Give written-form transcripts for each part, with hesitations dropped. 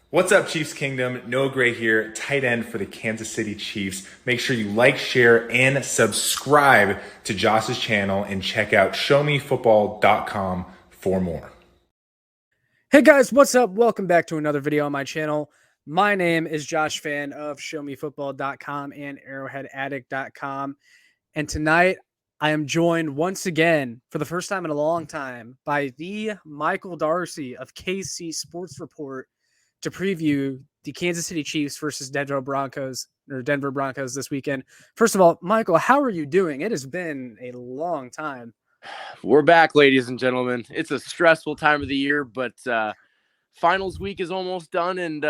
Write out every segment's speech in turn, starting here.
What's up, Chiefs Kingdom? Noah Gray here, tight end for the Kansas City Chiefs. Make sure you like, share, and subscribe to Josh's channel and check out showmefootball.com for more. Hey guys, what's up? Welcome back to another video on my channel. My name is Josh Fan of showmefootball.com and arrowheadaddict.com. And tonight I am joined once again for the first time in a long time by the Michael Darcy of KC Sports Report to preview the Kansas City Chiefs versus Denver Broncos this weekend. First of all, Michael, how are you doing? It has been a long time. We're back, ladies and gentlemen. It's a stressful time of the year, but finals week is almost done, and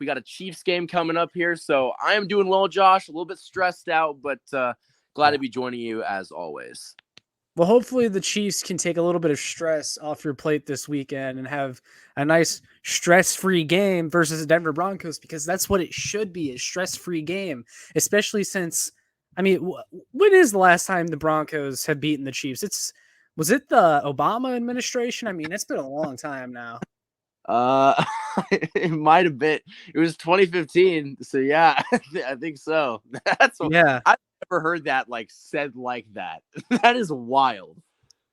we got a Chiefs game coming up here. So I am doing well, Josh. A little bit stressed out, but glad to be joining you as always. Well, hopefully the Chiefs can take a little bit of stress off your plate this weekend and have a nice stress-free game versus the Denver Broncos, because that's what it should be, a stress-free game, especially since, I mean, when is the last time the Broncos have beaten the Chiefs? Was it the Obama administration? I mean, it's been a long time now. It might have been. It was 2015. So yeah, I think so. Yeah. I've never heard that said like that. That is wild.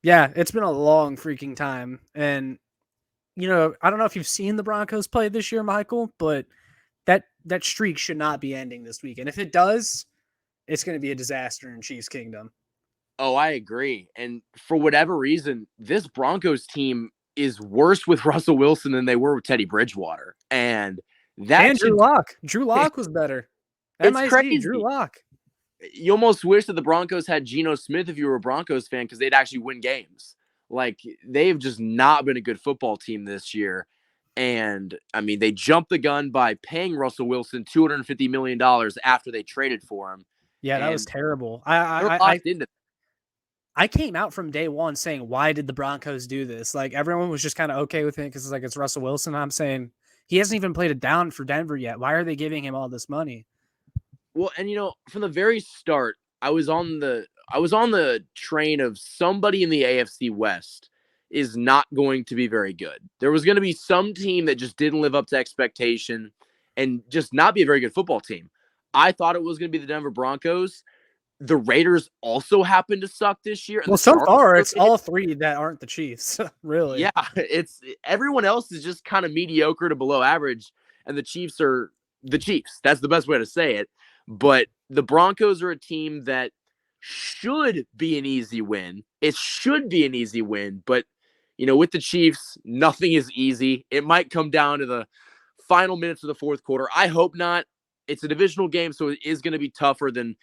Yeah, it's been a long freaking time. And you know, I don't know if you've seen the Broncos play this year, Michael, but that streak should not be ending this weekend. If it does, it's going to be a disaster in Chiefs Kingdom. Oh, I agree. And for whatever reason, this Broncos team is worse with Russell Wilson than they were with Teddy Bridgewater. And Drew Lock. Drew Lock was better. It's crazy. Drew Lock. You almost wish that the Broncos had Geno Smith if you were a Broncos fan, because they'd actually win games. Like, they've just not been a good football team this year. And, I mean, they jumped the gun by paying Russell Wilson $250 million after they traded for him. Yeah, that was terrible. I came out from day one saying, why did the Broncos do this? Like, everyone was just kind of okay with it because it's Russell Wilson. I'm saying he hasn't even played it down for Denver yet. Why are they giving him all this money? Well, and from the very start, I was on the train of somebody in the AFC West is not going to be very good. There was going to be some team that just didn't live up to expectation and just not be a very good football team. I thought it was going to be the Denver Broncos. The Raiders also happen to suck this year. Well, so far, it's all three that aren't the Chiefs, really. Yeah, it's everyone else is just kind of mediocre to below average, and the Chiefs are the Chiefs. That's the best way to say it. But the Broncos are a team that should be an easy win. It should be an easy win, but with the Chiefs, nothing is easy. It might come down to the final minutes of the fourth quarter. I hope not. It's a divisional game, so it is going to be tougher than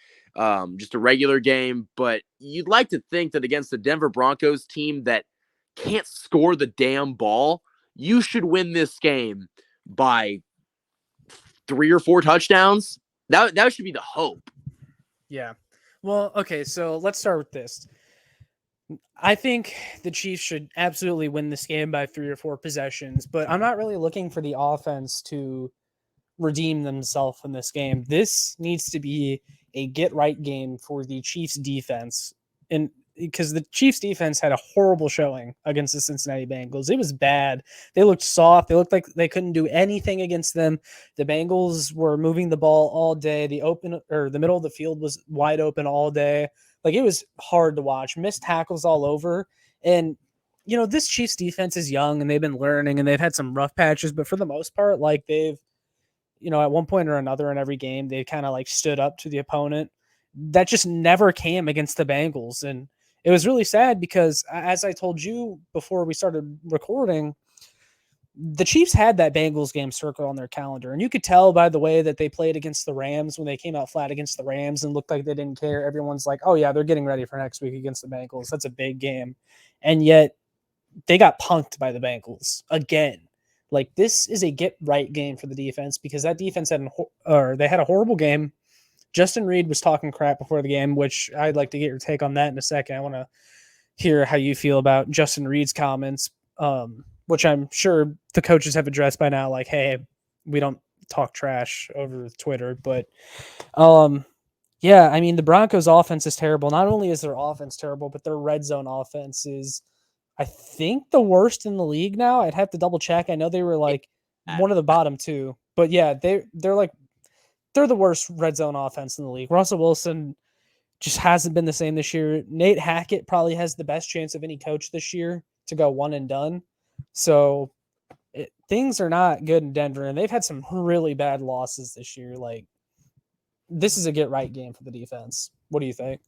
just a regular game. But you'd like to think that against the Denver Broncos team that can't score the damn ball, you should win this game by 3 or 4 touchdowns. That should be the hope. Yeah. Well, okay, so let's start with this. I think the Chiefs should absolutely win this game by 3 or 4 possessions, but I'm not really looking for the offense to redeem themselves in this game. This needs to be a get-right game for the Chiefs defense, and because the Chiefs defense had a horrible showing against the Cincinnati Bengals. It was bad. They looked soft. They looked like they couldn't do anything against them. The Bengals were moving the ball all day. The middle of the field was wide open all day. Like, it was hard to watch. Missed tackles all over. And, this Chiefs defense is young and they've been learning and they've had some rough patches, but for the most part, like, they've, at one point or another in every game, they kind of stood up to the opponent. That just never came against the Bengals. And it was really sad because, as I told you before we started recording, the Chiefs had that Bengals game circled on their calendar. And you could tell by the way that they played against the Rams when they came out flat against the Rams and looked like they didn't care. Everyone's like, oh, yeah, they're getting ready for next week against the Bengals. That's a big game. And yet they got punked by the Bengals again. Like, this is a get-right game for the defense because that defense had a horrible game. Justin Reed was talking crap before the game, which I'd like to get your take on that in a second. I want to hear how you feel about Justin Reed's comments, which I'm sure the coaches have addressed by now. Like, hey, we don't talk trash over Twitter. But, yeah, I mean, the Broncos' offense is terrible. Not only is their offense terrible, but their red zone offense is, I think, the worst in the league now. I'd have to double check. I know they were one of the bottom two. But yeah, they're the worst red zone offense in the league. Russell Wilson just hasn't been the same this year. Nate Hackett probably has the best chance of any coach this year to go one and done. So things are not good in Denver, and they've had some really bad losses this year. Like, this is a get right game for the defense. What do you think?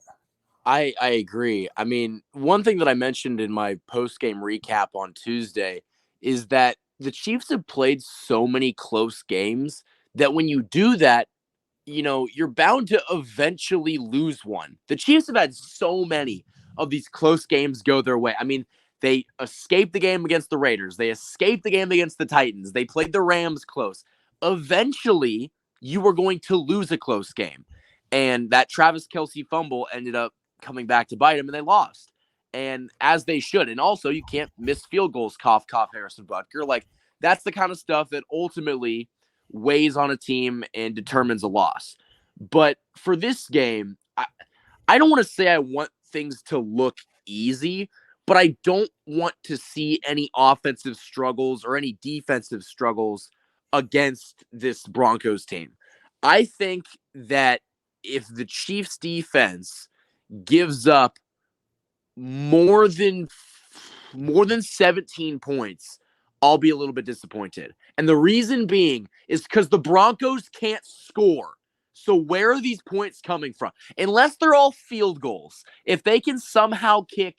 I agree. I mean, one thing that I mentioned in my post-game recap on Tuesday is that the Chiefs have played so many close games that when you do that, you're bound to eventually lose one. The Chiefs have had so many of these close games go their way. I mean, they escaped the game against the Raiders. They escaped the game against the Titans. They played the Rams close. Eventually, you were going to lose a close game. And that Travis Kelce fumble ended up coming back to bite them, and they lost. And as they should. And also, you can't miss field goals, cough, cough, Harrison Butker. Like, that's the kind of stuff that ultimately weighs on a team and determines a loss. But for this game, I don't want to say I want things to look easy, but I don't want to see any offensive struggles or any defensive struggles against this Broncos team. I think that if the Chiefs defense gives up more than 17 points, I'll be a little bit disappointed. And the reason being is because the Broncos can't score. So where are these points coming from? Unless they're all field goals. If they can somehow kick,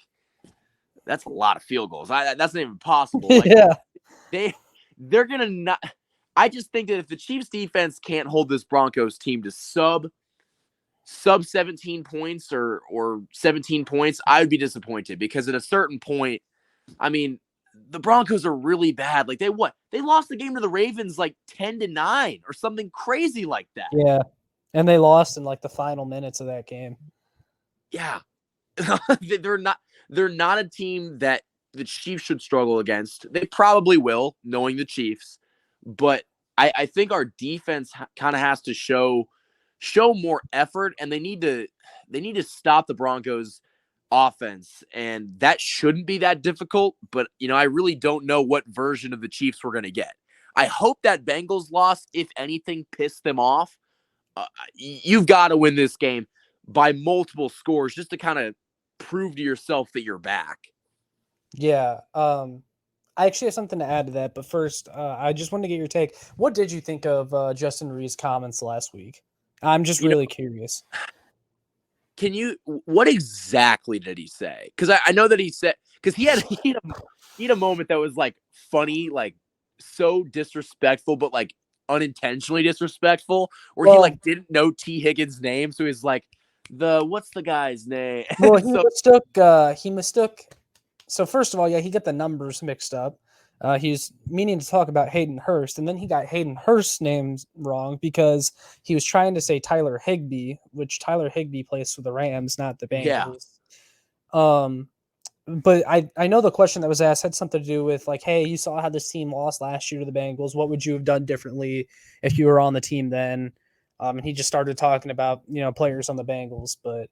that's a lot of field goals. That's not even possible. Like, yeah. They're going to not. I just think that if the Chiefs defense can't hold this Broncos team to sub 17 points or 17 points, I would be disappointed, because at a certain point, I mean, the Broncos are really bad. Like, they lost the game to the Ravens like 10-9 or something crazy like that. Yeah. And they lost in like the final minutes of that game. Yeah. they're not a team that the Chiefs should struggle against. They probably will, knowing the Chiefs, but I think our defense kind of has to show more effort, and they need to stop the Broncos offense, and that shouldn't be that difficult. But I really don't know what version of the Chiefs we're going to get. I hope that Bengals loss, if anything, pissed them off. You've got to win this game by multiple scores just to kind of prove to yourself that you're back. Yeah. I actually have something to add to that, but first, I just wanted to get your take. What did you think of Justin Reed's comments last week? I'm just really curious. What exactly did he say? Because I know that he said, because he had a moment that was like funny, like so disrespectful, but like unintentionally disrespectful, where he like didn't know T. Higgins' name, so he's like, what's the guy's name? Well, he mistook. So first of all, yeah, he got the numbers mixed up. He's meaning to talk about Hayden Hurst, and then he got Hayden Hurst's names wrong because he was trying to say Tyler Higbee, which Tyler Higbee plays for the Rams, not the Bengals. Yeah. But I know the question that was asked had something to do with like, hey, you saw how this team lost last year to the Bengals. What would you have done differently if you were on the team then? And he just started talking about, players on the Bengals. But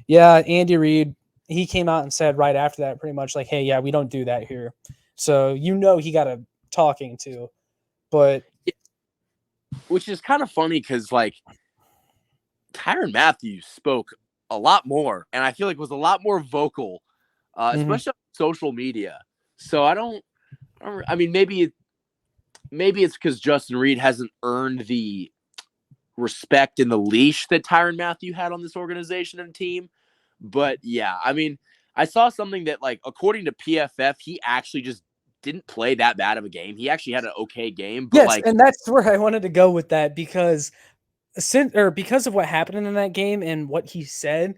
yeah, Andy Reid, he came out and said right after that pretty much like, hey, yeah, we don't do that here. So, he got a talking to. But which is kind of funny because like Tyrann Mathieu spoke a lot more, and I feel like was a lot more vocal, especially on social media. So I mean, maybe it's because Justin Reid hasn't earned the respect and the leash that Tyrann Mathieu had on this organization and team. But yeah, I mean, I saw something that like, according to PFF, he actually just didn't play that bad of a game. He actually had an okay game. But yes, and that's where I wanted to go with that because of what happened in that game and what he said,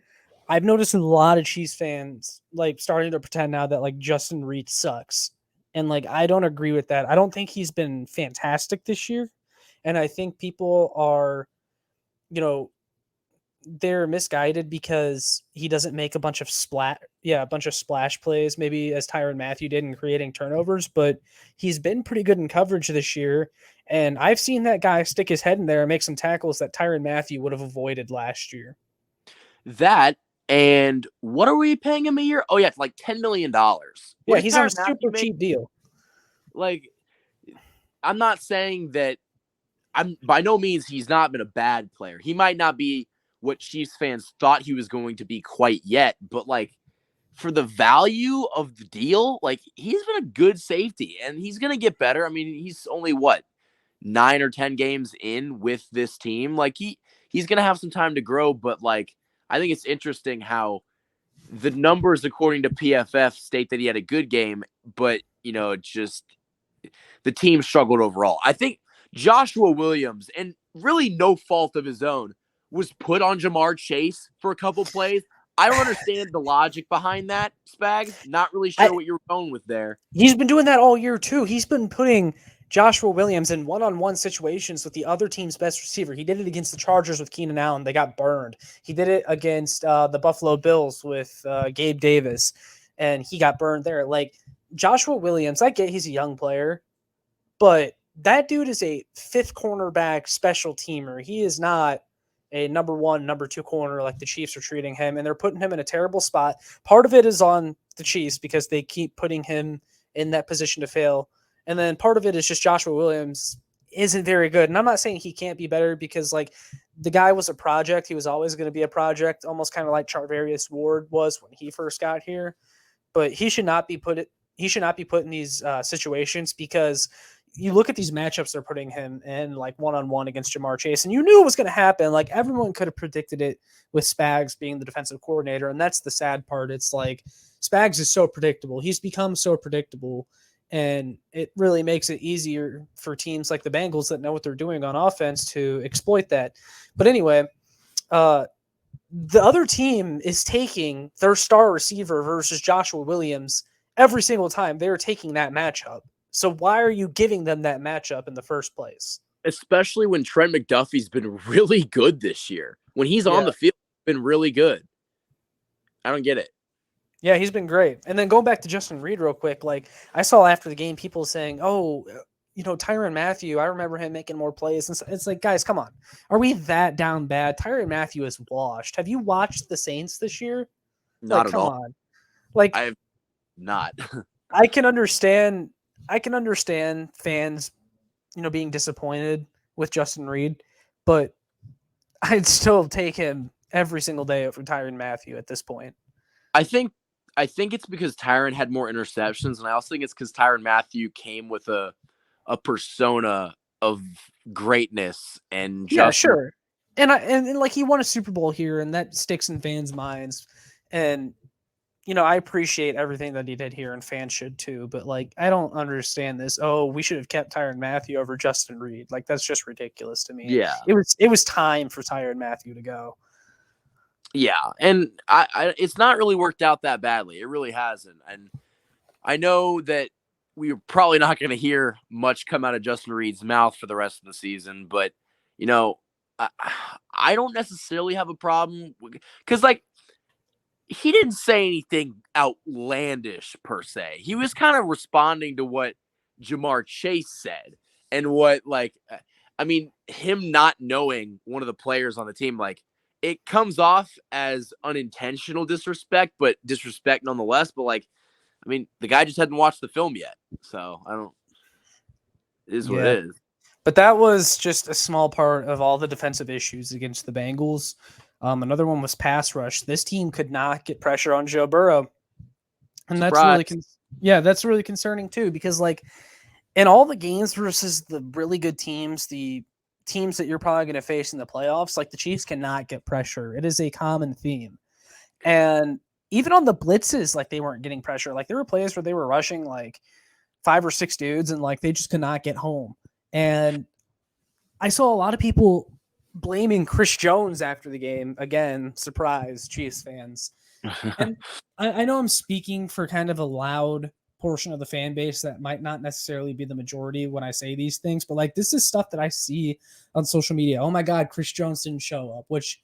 I've noticed a lot of Chiefs fans like starting to pretend now that like Justin Reid sucks. And like, I don't agree with that. I don't think he's been fantastic this year. And I think people are, they're misguided because he doesn't make a bunch of splash plays, maybe as Tyrann Mathieu did in creating turnovers, but he's been pretty good in coverage this year. And I've seen that guy stick his head in there and make some tackles that Tyrann Mathieu would have avoided last year. That, and what are we paying him a year? Oh yeah, it's like $10 million. Yeah, he's on a super cheap deal. Like, I'm not saying that by no means he's not been a bad player. He might not be what Chiefs fans thought he was going to be quite yet, but like for the value of the deal, like he's been a good safety and he's going to get better. I mean, he's only 9 or 10 games in with this team. Like he's going to have some time to grow, but like I think it's interesting how the numbers according to PFF state that he had a good game, but just the team struggled overall. I think Joshua Williams, and really no fault of his own, was put on Jamar Chase for a couple plays. I don't understand the logic behind that, Spags. Not really sure what you're going with there. He's been doing that all year, too. He's been putting Joshua Williams in one-on-one situations with the other team's best receiver. He did it against the Chargers with Keenan Allen. They got burned. He did it against the Buffalo Bills with Gabe Davis, and he got burned there. Like, Joshua Williams, I get he's a young player, but that dude is a fifth cornerback special teamer. He is not a number 1, number 2 corner like the Chiefs are treating him, and they're putting him in a terrible spot. Part of it is on the Chiefs because they keep putting him in that position to fail. And then part of it is just Joshua Williams isn't very good. And I'm not saying he can't be better because like the guy was a project. He was always going to be a project, almost kind of like Charvarius Ward was when he first got here. But he should not be put in these situations because you look at these matchups they're putting him in like one-on-one against Jamar Chase, and you knew it was going to happen. Like everyone could have predicted it with Spags being the defensive coordinator. And that's the sad part. It's like Spags is so predictable. He's become so predictable, and it really makes it easier for teams like the Bengals that know what they're doing on offense to exploit that. But anyway, the other team is taking their star receiver versus Joshua Williams every single time they're taking that matchup. So why are you giving them that matchup in the first place? Especially when Trent McDuffie's been really good this year. When he's on the field, been really good. I don't get it. Yeah, he's been great. And then going back to Justin Reed real quick, like I saw after the game people saying, oh, Tyrann Mathieu, I remember him making more plays. And it's like, guys, come on. Are we that down bad? Tyrann Mathieu is washed. Have you watched the Saints this year? Not at all. Come on. Like I've not. I can understand fans, being disappointed with Justin Reed, but I'd still take him every single day over Tyrann Mathieu at this point. I think it's because Tyrann had more interceptions, and I also think it's because Tyrann Mathieu came with a persona of greatness and sure. And like he won a Super Bowl here, and that sticks in fans' minds. And I appreciate everything that he did here, and fans should too. But like, I don't understand this. Oh, we should have kept Tyrann Mathieu over Justin Reed. Like that's just ridiculous to me. Yeah, it was time for Tyrann Mathieu to go. Yeah, and I it's not really worked out that badly. It really hasn't. And I know that we're probably not going to hear much come out of Justin Reed's mouth for the rest of the season, but I don't necessarily have a problem because like he didn't say anything outlandish per se. He was kind of responding to what Jamar Chase said and what him not knowing one of the players on the team, like it comes off as unintentional disrespect, but disrespect nonetheless. But the guy just hadn't watched the film yet. So it is what it is. But that was just a small part of all the defensive issues against the Bengals. Another one was pass rush. This team could not get pressure on Joe Burrow. And that's really concerning too, because in all the games versus the really good teams, the teams that you're probably going to face in the playoffs, the Chiefs cannot get pressure. It is a common theme. And even on the blitzes, they weren't getting pressure. There were plays where they were rushing 5 or 6 dudes and they just could not get home. And I saw a lot of people blaming Chris Jones after the game. Again, surprise, Chiefs fans. And I know I'm speaking for kind of a loud portion of the fan base that might not necessarily be the majority when I say these things, but this is stuff that I see on social media. Oh my God, Chris Jones didn't show up, which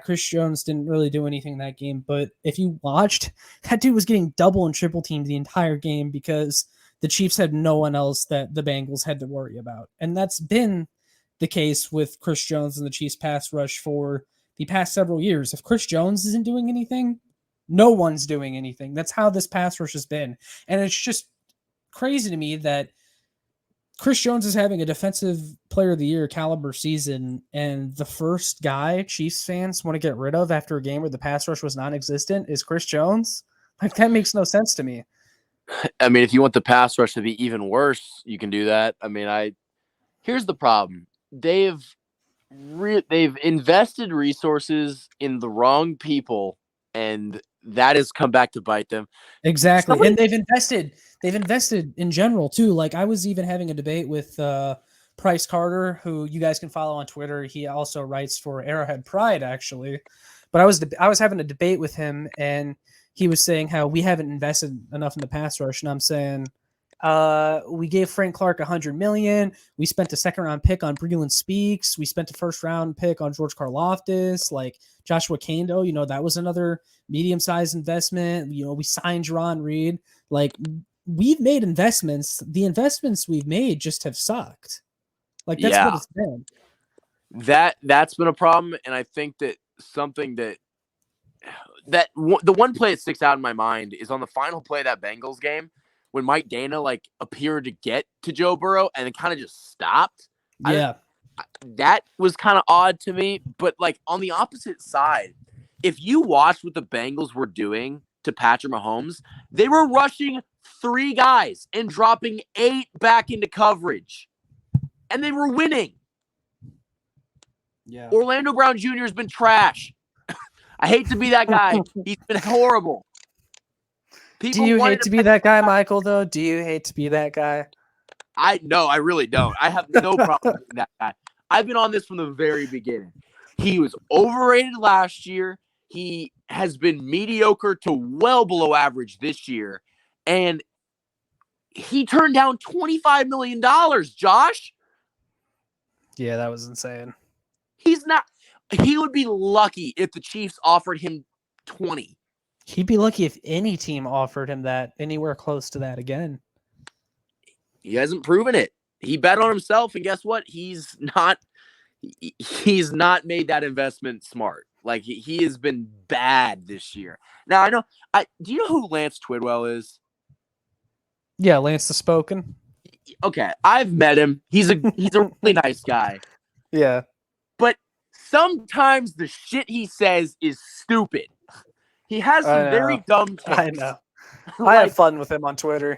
Chris Jones didn't really do anything that game. But if you watched, that dude was getting double and triple teamed the entire game because the Chiefs had no one else that the Bengals had to worry about. And that's been the case with Chris Jones and the Chiefs pass rush for the past several years. If Chris Jones isn't doing anything, no one's doing anything. That's how this pass rush has been. And it's just crazy to me that Chris Jones is having a defensive player of the year caliber season, and the first guy Chiefs fans want to get rid of after a game where the pass rush was non-existent is Chris Jones. Like, that makes no sense to me. I mean, if you want the pass rush to be even worse, you can do that. I mean, here's the problem. They've invested resources in the wrong people, and that has come back to bite them. Exactly. And they've invested in general too. Like, I was even having a debate with Price Carter, who you guys can follow on Twitter. He also writes for Arrowhead Pride, actually. But I was having a debate with him, and he was saying how we haven't invested enough in the pass rush, and I'm saying we gave Frank Clark $100 million. We spent a second-round pick on Breland Speaks. We spent a first-round pick on George Karlaftis. Like, Joshua Kando, that was another medium-sized investment. We signed Jerron Reed. Like, we've made investments. The investments we've made just have sucked. Like, that's what it's been. That's been a problem, and I think that something the one play that sticks out in my mind is on the final play of that Bengals game when Mike Dana appeared to get to Joe Burrow and it kind of just stopped. Yeah. That was kind of odd to me, but on the opposite side, if you watched what the Bengals were doing to Patrick Mahomes, they were rushing 3 guys and dropping 8 back into coverage, and they were winning. Yeah. Orlando Brown Jr. has been trash. I hate to be that guy. He's been horrible. Do you hate to be that guy, Michael, though? Do you hate to be that guy? No, I really don't. I have no problem with that guy. I've been on this from the very beginning. He was overrated last year. He has been mediocre to well below average this year. And he turned down $25 million, Josh. Yeah, that was insane. He would be lucky if the Chiefs offered him 20. He'd be lucky if any team offered him that anywhere close to that again. He hasn't proven it. He bet on himself, and guess what? He's not made that investment smart. He has been bad this year. Now do you know who Lance Twidwell is? Yeah, Lance the Spoken. Okay, I've met him. He's a really nice guy. Yeah. But sometimes the shit he says is stupid. He has some very dumb takes. I know. I have fun with him on Twitter.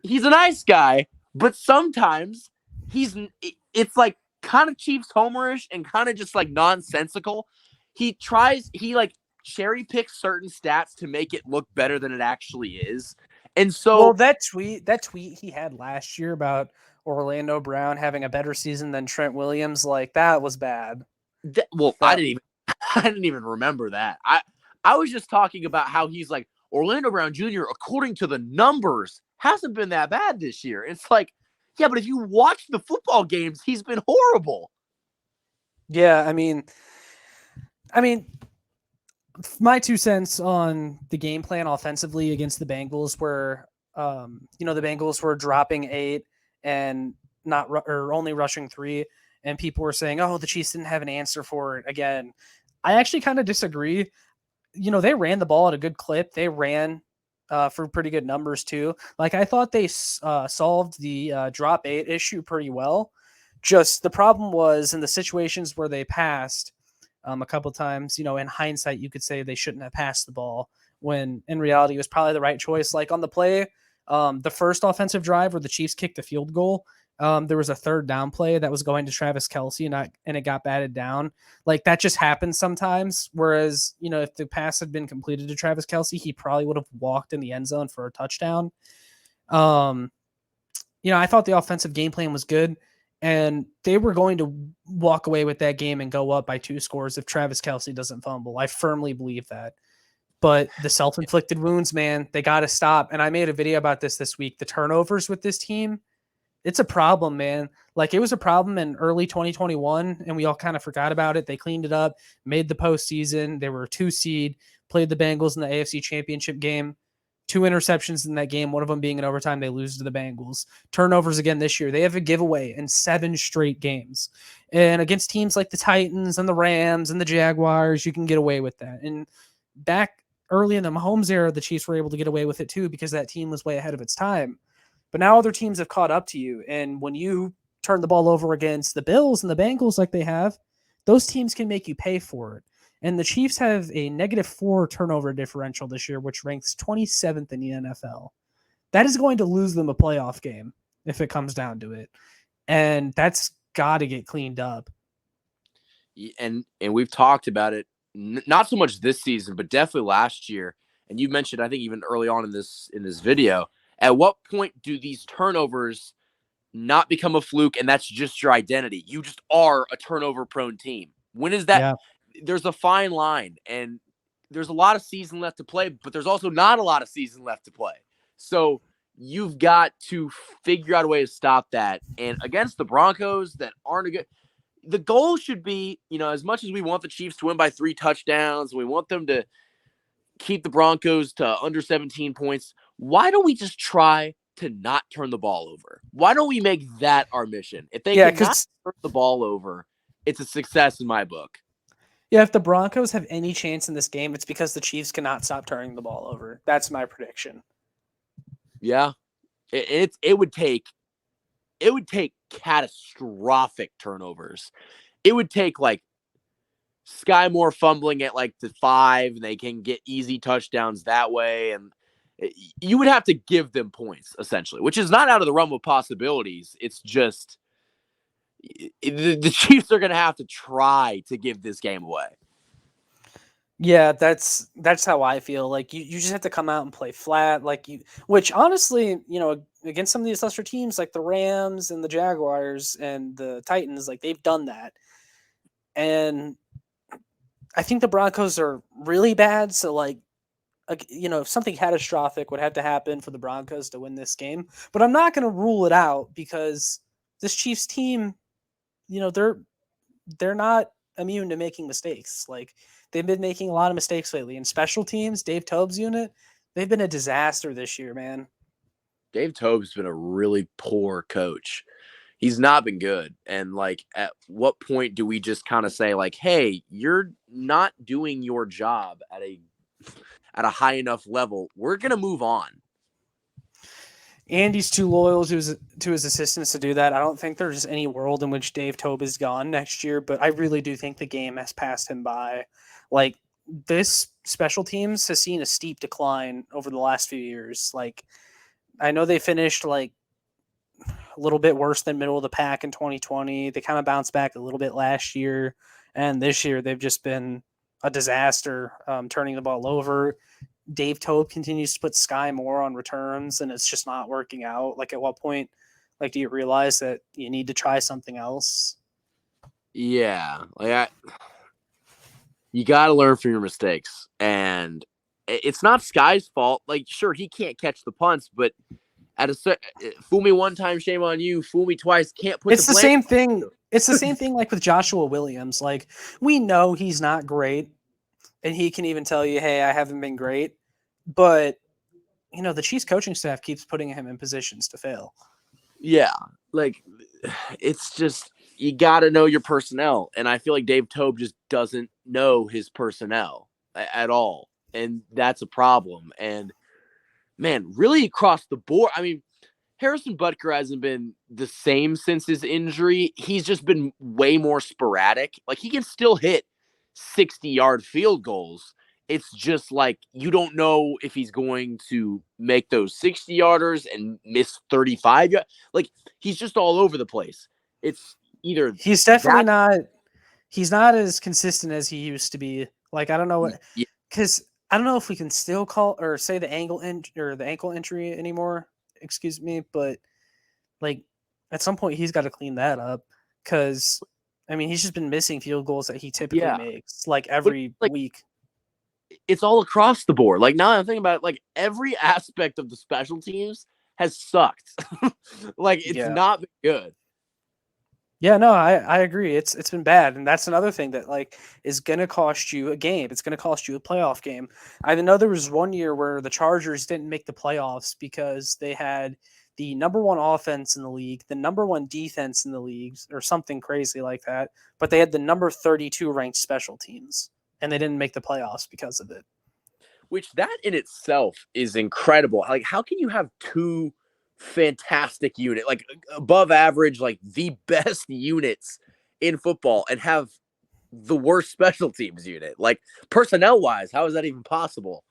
He's a nice guy, but sometimes it's kind of Chiefs homerish and kind of just nonsensical. He cherry picks certain stats to make it look better than it actually is. And so that tweet he had last year about Orlando Brown having a better season than Trent Williams, that was bad. I didn't even remember that. I was just talking about how he's Orlando Brown Jr., according to the numbers, hasn't been that bad this year. It's yeah, but if you watch the football games, he's been horrible. Yeah, I mean, my 2 cents on the game plan offensively against the Bengals were, the Bengals were dropping 8 and only rushing 3, and people were saying, "Oh, the Chiefs didn't have an answer for it again." I actually kind of disagree. They ran the ball at a good clip. They ran for pretty good numbers too. I thought they solved the drop 8 issue pretty well. Just the problem was in the situations where they passed a couple times, in hindsight, you could say they shouldn't have passed the ball when in reality it was probably the right choice. On the play, the first offensive drive where the Chiefs kicked the field goal, there was a 3rd down play that was going to Travis Kelce and it got batted down. That just happens sometimes. Whereas, if the pass had been completed to Travis Kelce, he probably would have walked in the end zone for a touchdown. I thought the offensive game plan was good, and they were going to walk away with that game and go up by 2 scores if Travis Kelce doesn't fumble. I firmly believe that. But the self-inflicted wounds, man, they got to stop. And I made a video about this week. The turnovers with this team, it's a problem, man. It was a problem in early 2021, and we all kind of forgot about it. They cleaned it up, made the postseason. They were a 2 seed, played the Bengals in the AFC Championship game. 2 interceptions in that game, one of them being in overtime. They lose to the Bengals. Turnovers again this year. They have a giveaway in 7 straight games. And against teams like the Titans and the Rams and the Jaguars, you can get away with that. And back early in the Mahomes era, the Chiefs were able to get away with it too because that team was way ahead of its time. But now other teams have caught up to you. And when you turn the ball over against the Bills and the Bengals like they have, those teams can make you pay for it. And the Chiefs have a -4 turnover differential this year, which ranks 27th in the NFL. That is going to lose them a playoff game if it comes down to it. And that's got to get cleaned up. And we've talked about it, not so much this season, but definitely last year. And you mentioned, I think even early on in this video, at what point do these turnovers not become a fluke and that's just your identity? You just are a turnover-prone team. When is that? Yeah. There's a fine line, and there's a lot of season left to play, but there's also not a lot of season left to play. So you've got to figure out a way to stop that. And against the Broncos that aren't a good – the goal should be, as much as we want the Chiefs to win by 3 touchdowns, we want them to keep the Broncos to under 17 points, why don't we just try to not turn the ball over? Why don't we make that our mission? If they cannot turn the ball over, it's a success in my book. Yeah, if the Broncos have any chance in this game, it's because the Chiefs cannot stop turning the ball over. That's my prediction. Yeah, it would take catastrophic turnovers. It would take like Sky Moore fumbling at like the 5, and they can get easy touchdowns that way, and you would have to give them points essentially, which is not out of the realm of possibilities. It's just the Chiefs are going to have to try to give this game away. Yeah, that's how I feel. Like you just have to come out and play flat, which honestly, against some of these lesser teams like the Rams and the Jaguars and the Titans, like they've done that. And I think the Broncos are really bad. So if something catastrophic would have to happen for the Broncos to win this game, but I'm not going to rule it out because this Chiefs team, they're not immune to making mistakes. Like they've been making a lot of mistakes lately. In special teams, Dave Tobe's unit, they've been a disaster this year, man. Dave Tobe's been a really poor coach. He's not been good. And at what point do we just kind of say hey, you're not doing your job at a high enough level. We're going to move on. Andy's too loyal to his assistants to do that. I don't think there's any world in which Dave Tobe is gone next year, but I really do think the game has passed him by. This special teams has seen a steep decline over the last few years. I know they finished a little bit worse than middle of the pack in 2020. They kind of bounced back a little bit last year, and this year they've just been a disaster, turning the ball over. Dave Tobe continues to put Sky Moore on returns, and it's just not working out. At what point, do you realize that you need to try something else? Yeah, you got to learn from your mistakes, and it's not Sky's fault. Sure, he can't catch the punts, but fool me one time, shame on you. Fool me twice, can't put. It's the same thing. It's the same thing with Joshua Williams. We know he's not great, and he can even tell you, hey, I haven't been great. But, the Chiefs coaching staff keeps putting him in positions to fail. Yeah. It's just, you got to know your personnel. And I feel like Dave Tobe just doesn't know his personnel at all. And that's a problem. And, man, really across the board, I mean, Harrison Butker hasn't been the same since his injury. He's just been way more sporadic. He can still hit 60-yard field goals. It's just you don't know if he's going to make those 60-yarders and miss 35. He's just all over the place. It's either he's definitely not. He's not as consistent as he used to be. I don't know what, because I don't know if we can still call or say the ankle injury anymore. Excuse me, but at some point he's got to clean that up because he's just been missing field goals that he typically makes every week. It's all across the board. Now I'm thinking about it, every aspect of the special teams has sucked. It's not been good. Yeah, no, I agree. It's been bad, and that's another thing that is gonna cost you a game. It's gonna cost you a playoff game. I know there was one year where the Chargers didn't make the playoffs because they had the number 1 offense in the league, the number 1 defense in the league, or something crazy like that. But they had the number 32 ranked special teams, and they didn't make the playoffs because of it. Which that in itself is incredible. How can you have 2 fantastic unit, like above average, like the best units in football, and have the worst special teams unit? Like, personnel wise, how is that even possible?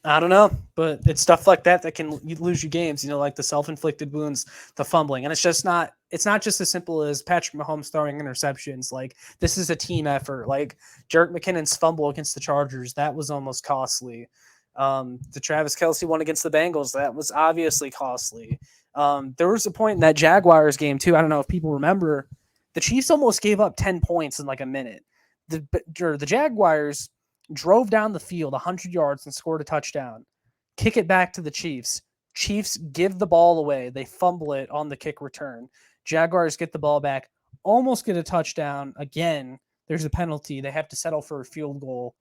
I don't know, but it's stuff like that that can lose you games, like the self-inflicted wounds, the fumbling. And it's not just as simple as Patrick Mahomes throwing interceptions. Like, this is a team effort. Like, Jerick McKinnon's fumble against the Chargers, that was almost costly. The Travis Kelce one against the Bengals, that was obviously costly. There was a point in that Jaguars game too. I don't know if people remember, the Chiefs almost gave up 10 points in like a minute. The Jaguars drove down the field 100 yards and scored a touchdown. Kick it back to the Chiefs. Chiefs give the ball away. They fumble it on the kick return. Jaguars get the ball back, almost get a touchdown. Again, there's a penalty. They have to settle for a field goal,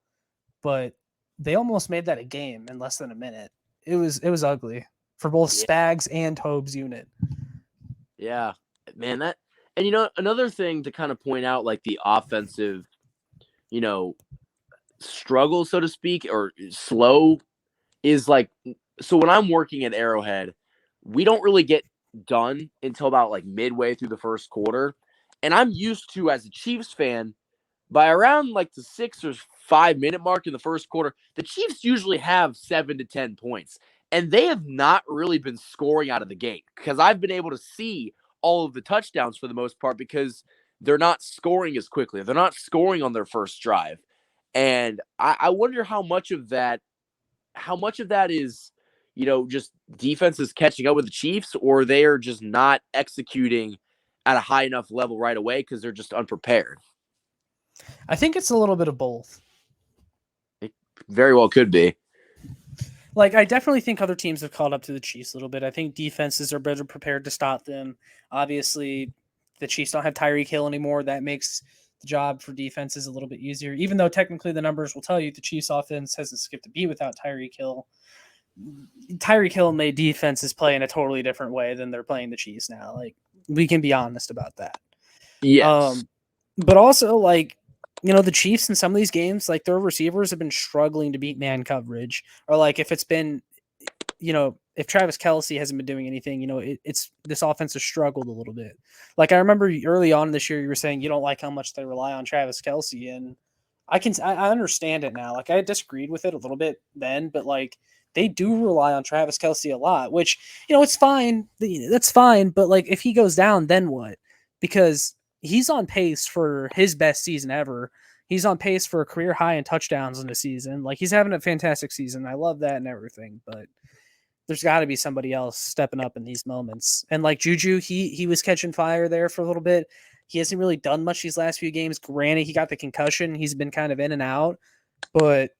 but they almost made that a game in less than a minute. It was ugly for both Spags and Tobe's unit. Yeah, man, and another thing to kind of point out, like the offensive, struggle, so to speak, or slow, is like, so when I'm working at Arrowhead, we don't really get done until about like midway through the first quarter. And I'm used to, as a Chiefs fan, by around like the 6 or 5 minute mark in the first quarter, the Chiefs usually have 7 to 10 points. And they have not really been scoring out of the gate, because I've been able to see all of the touchdowns for the most part, because they're not scoring as quickly. They're not scoring on their first drive. And I wonder how much of that is, just defenses catching up with the Chiefs, or they are just not executing at a high enough level right away because they're just unprepared. I think it's a little bit of both. It very well could be. Like, I definitely think other teams have caught up to the Chiefs a little bit. I think defenses are better prepared to stop them. Obviously, the Chiefs don't have Tyreek Hill anymore. That makes the job for defenses a little bit easier, even though technically the numbers will tell you the Chiefs offense hasn't skipped a beat without Tyreek Hill. Tyreek Hill made defenses play in a totally different way than they're playing the Chiefs now. Like, we can be honest about that. Yes. But also, like, the Chiefs in some of these games, like, their receivers have been struggling to beat man coverage, or like if it's been, if Travis Kelce hasn't been doing anything, it's this offense has struggled a little bit. Like, I remember early on this year, you were saying you don't like how much they rely on Travis Kelce, and I understand it now. Like, I disagreed with it a little bit then, but like, they do rely on Travis Kelce a lot, which, it's fine. That's fine. But like, if he goes down, then what? Because he's on pace for his best season ever. He's on pace for a career high in touchdowns in the season. Like, he's having a fantastic season. I love that and everything, but there's got to be somebody else stepping up in these moments. And like Juju, he was catching fire there for a little bit. He hasn't really done much these last few games. Granted, he got the concussion. He's been kind of in and out, but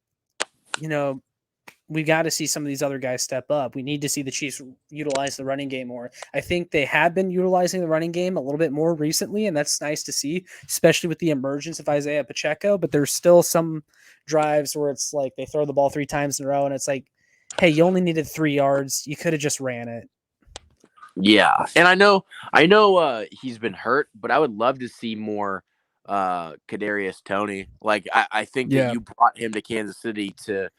we got to see some of these other guys step up. We need to see the Chiefs utilize the running game more. I think they have been utilizing the running game a little bit more recently, and that's nice to see, especially with the emergence of Isaiah Pacheco. But there's still some drives where it's like they throw the ball 3 times in a row, and it's like, hey, you only needed 3 yards. You could have just ran it. Yeah, and I know he's been hurt, but I would love to see more Kadarius Toney. Like, I think that you brought him to Kansas City to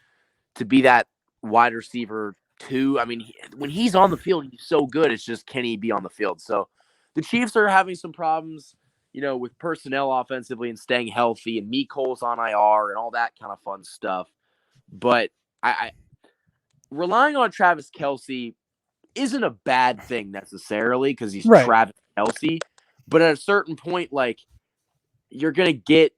be that wide receiver too. I mean, when he's on the field, he's so good. It's just, can he be on the field? So the Chiefs are having some problems, with personnel offensively and staying healthy, and Mecole's on IR and all that kind of fun stuff. But I relying on Travis Kelce isn't a bad thing necessarily, because he's right. Travis Kelce. But at a certain point, like, you're gonna get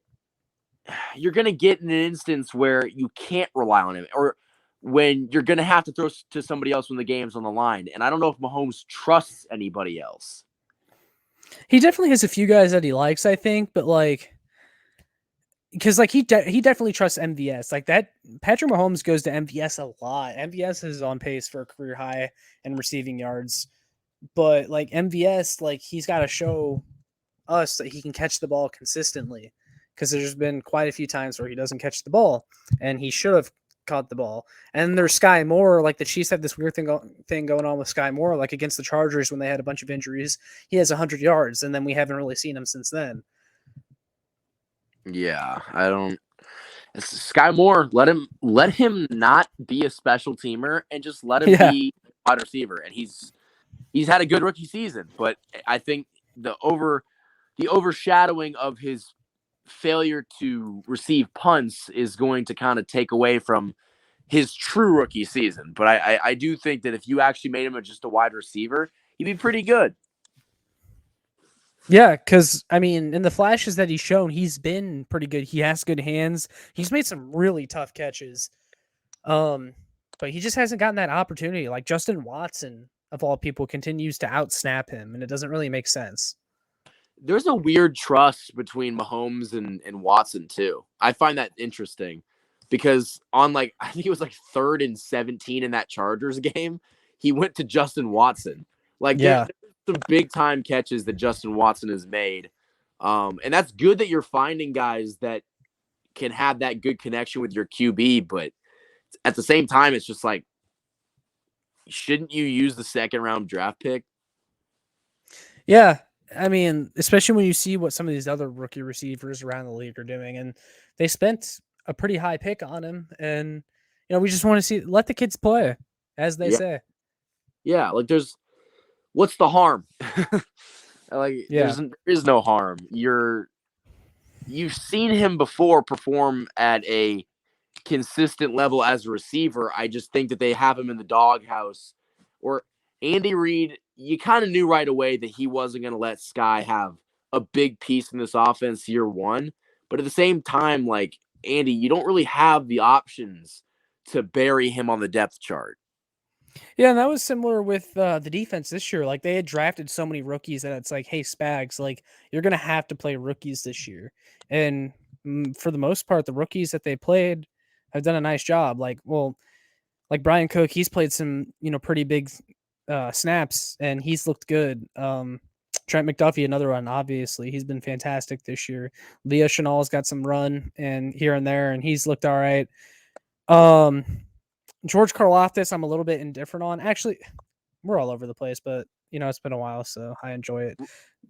in an instance where you can't rely on him, or when you're gonna have to throw to somebody else when the game's on the line. And I don't know if Mahomes trusts anybody else. He definitely has a few guys that he likes, I think, but like, because like he definitely trusts MVS. Like, that Patrick Mahomes goes to MVS a lot. MVS is on pace for a career high in receiving yards, but like MVS, like, he's got to show us that he can catch the ball consistently, because there's been quite a few times where he doesn't catch the ball, and he should have caught the ball. And there's Sky Moore. Like, the Chiefs have this weird thing going on with Sky Moore. Like, against the Chargers, when they had a bunch of injuries, he has 100 yards, and then we haven't really seen him since then. Yeah, Sky Moore, let him not be a special teamer, and just let him be wide receiver, and he's had a good rookie season. But I think the overshadowing of his failure to receive punts is going to kind of take away from his true rookie season. But I do think that if you actually made him just a wide receiver, he'd be pretty good. Yeah, because I mean, in the flashes that he's shown, he's been pretty good. He has good hands. He's made some really tough catches. But he just hasn't gotten that opportunity. Like Justin Watson, of all people, continues to outsnap him, and it doesn't really make sense. There's a weird trust between Mahomes and Watson too. I find that interesting because on I think it was 3rd and 17 in that Chargers game, he went to Justin Watson. There's some big time catches that Justin Watson has made. And that's good that you're finding guys that can have that good connection with your QB, but at the same time, it's just shouldn't you use the 2nd round draft pick? Yeah. I mean, especially when you see what some of these other rookie receivers around the league are doing, and they spent a pretty high pick on him. And, we just want to let the kids play, as they say. Yeah. What's the harm? There is no harm. You've seen him before perform at a consistent level as a receiver. I just think that they have him in the doghouse. Or Andy Reid, you kind of knew right away that he wasn't going to let Sky have a big piece in this offense year one. But at the same time, Andy, you don't really have the options to bury him on the depth chart. Yeah, and that was similar with the defense this year. They had drafted so many rookies that it's hey, Spags, you're going to have to play rookies this year. And for the most part, the rookies that they played have done a nice job. Brian Cook, he's played some, pretty big snaps, and he's looked good. Trent McDuffie, another one, obviously. He's been fantastic this year. Leo Chenal's got some run and here and there, and he's looked all right. George Karlaftis, I'm a little bit indifferent on. Actually, we're all over the place, but it's been a while, so I enjoy it.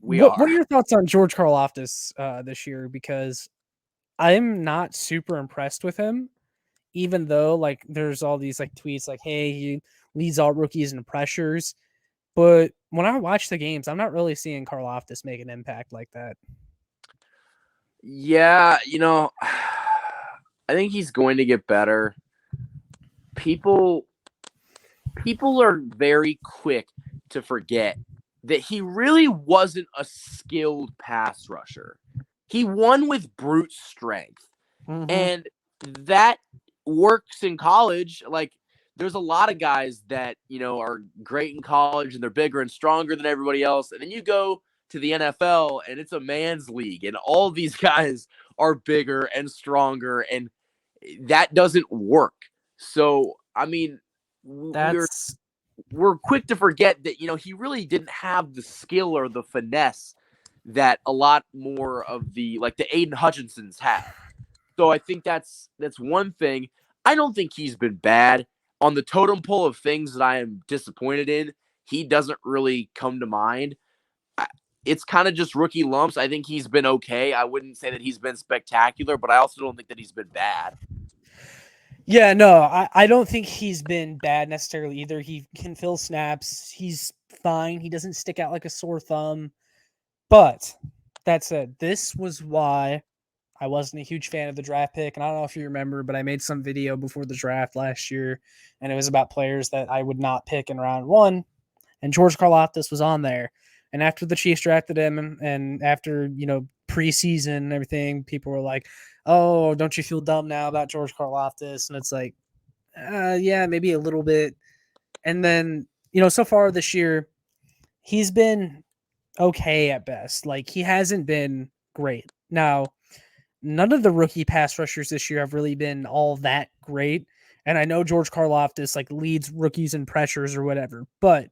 What are your thoughts on George Karlaftis this year? Because I'm not super impressed with him, even though there's all these tweets hey, he leads all rookies in pressures. But when I watch the games, I'm not really seeing Karlaftis make an impact like that. Yeah, I think he's going to get better. People are very quick to forget that he really wasn't a skilled pass rusher. He won with brute strength. Mm-hmm. And that works in college. There's a lot of guys that, are great in college and they're bigger and stronger than everybody else. And then you go to the NFL and it's a man's league and all these guys are bigger and stronger, and that doesn't work. So, I mean, we're quick to forget that, he really didn't have the skill or the finesse that a lot more of the Aiden Hutchinsons have. So I think that's one thing. I don't think he's been bad. On the totem pole of things that I am disappointed in, he doesn't really come to mind. It's kind of just rookie lumps. I think he's been okay. I wouldn't say that he's been spectacular, but I also don't think that he's been bad. Yeah, no, I don't think he's been bad necessarily either. He can fill snaps. He's fine. He doesn't stick out like a sore thumb. But that said, this was why I wasn't a huge fan of the draft pick. And I don't know if you remember, but I made some video before the draft last year, and it was about players that I would not pick in round one. And George Karlaftis was on there. And after the Chiefs drafted him, and after, preseason and everything, people were like, oh, don't you feel dumb now about George Karlaftis? And it's yeah, maybe a little bit. And then, so far this year, he's been okay at best. He hasn't been great. Now, none of the rookie pass rushers this year have really been all that great. And I know George Karlaftis leads rookies in pressures or whatever, but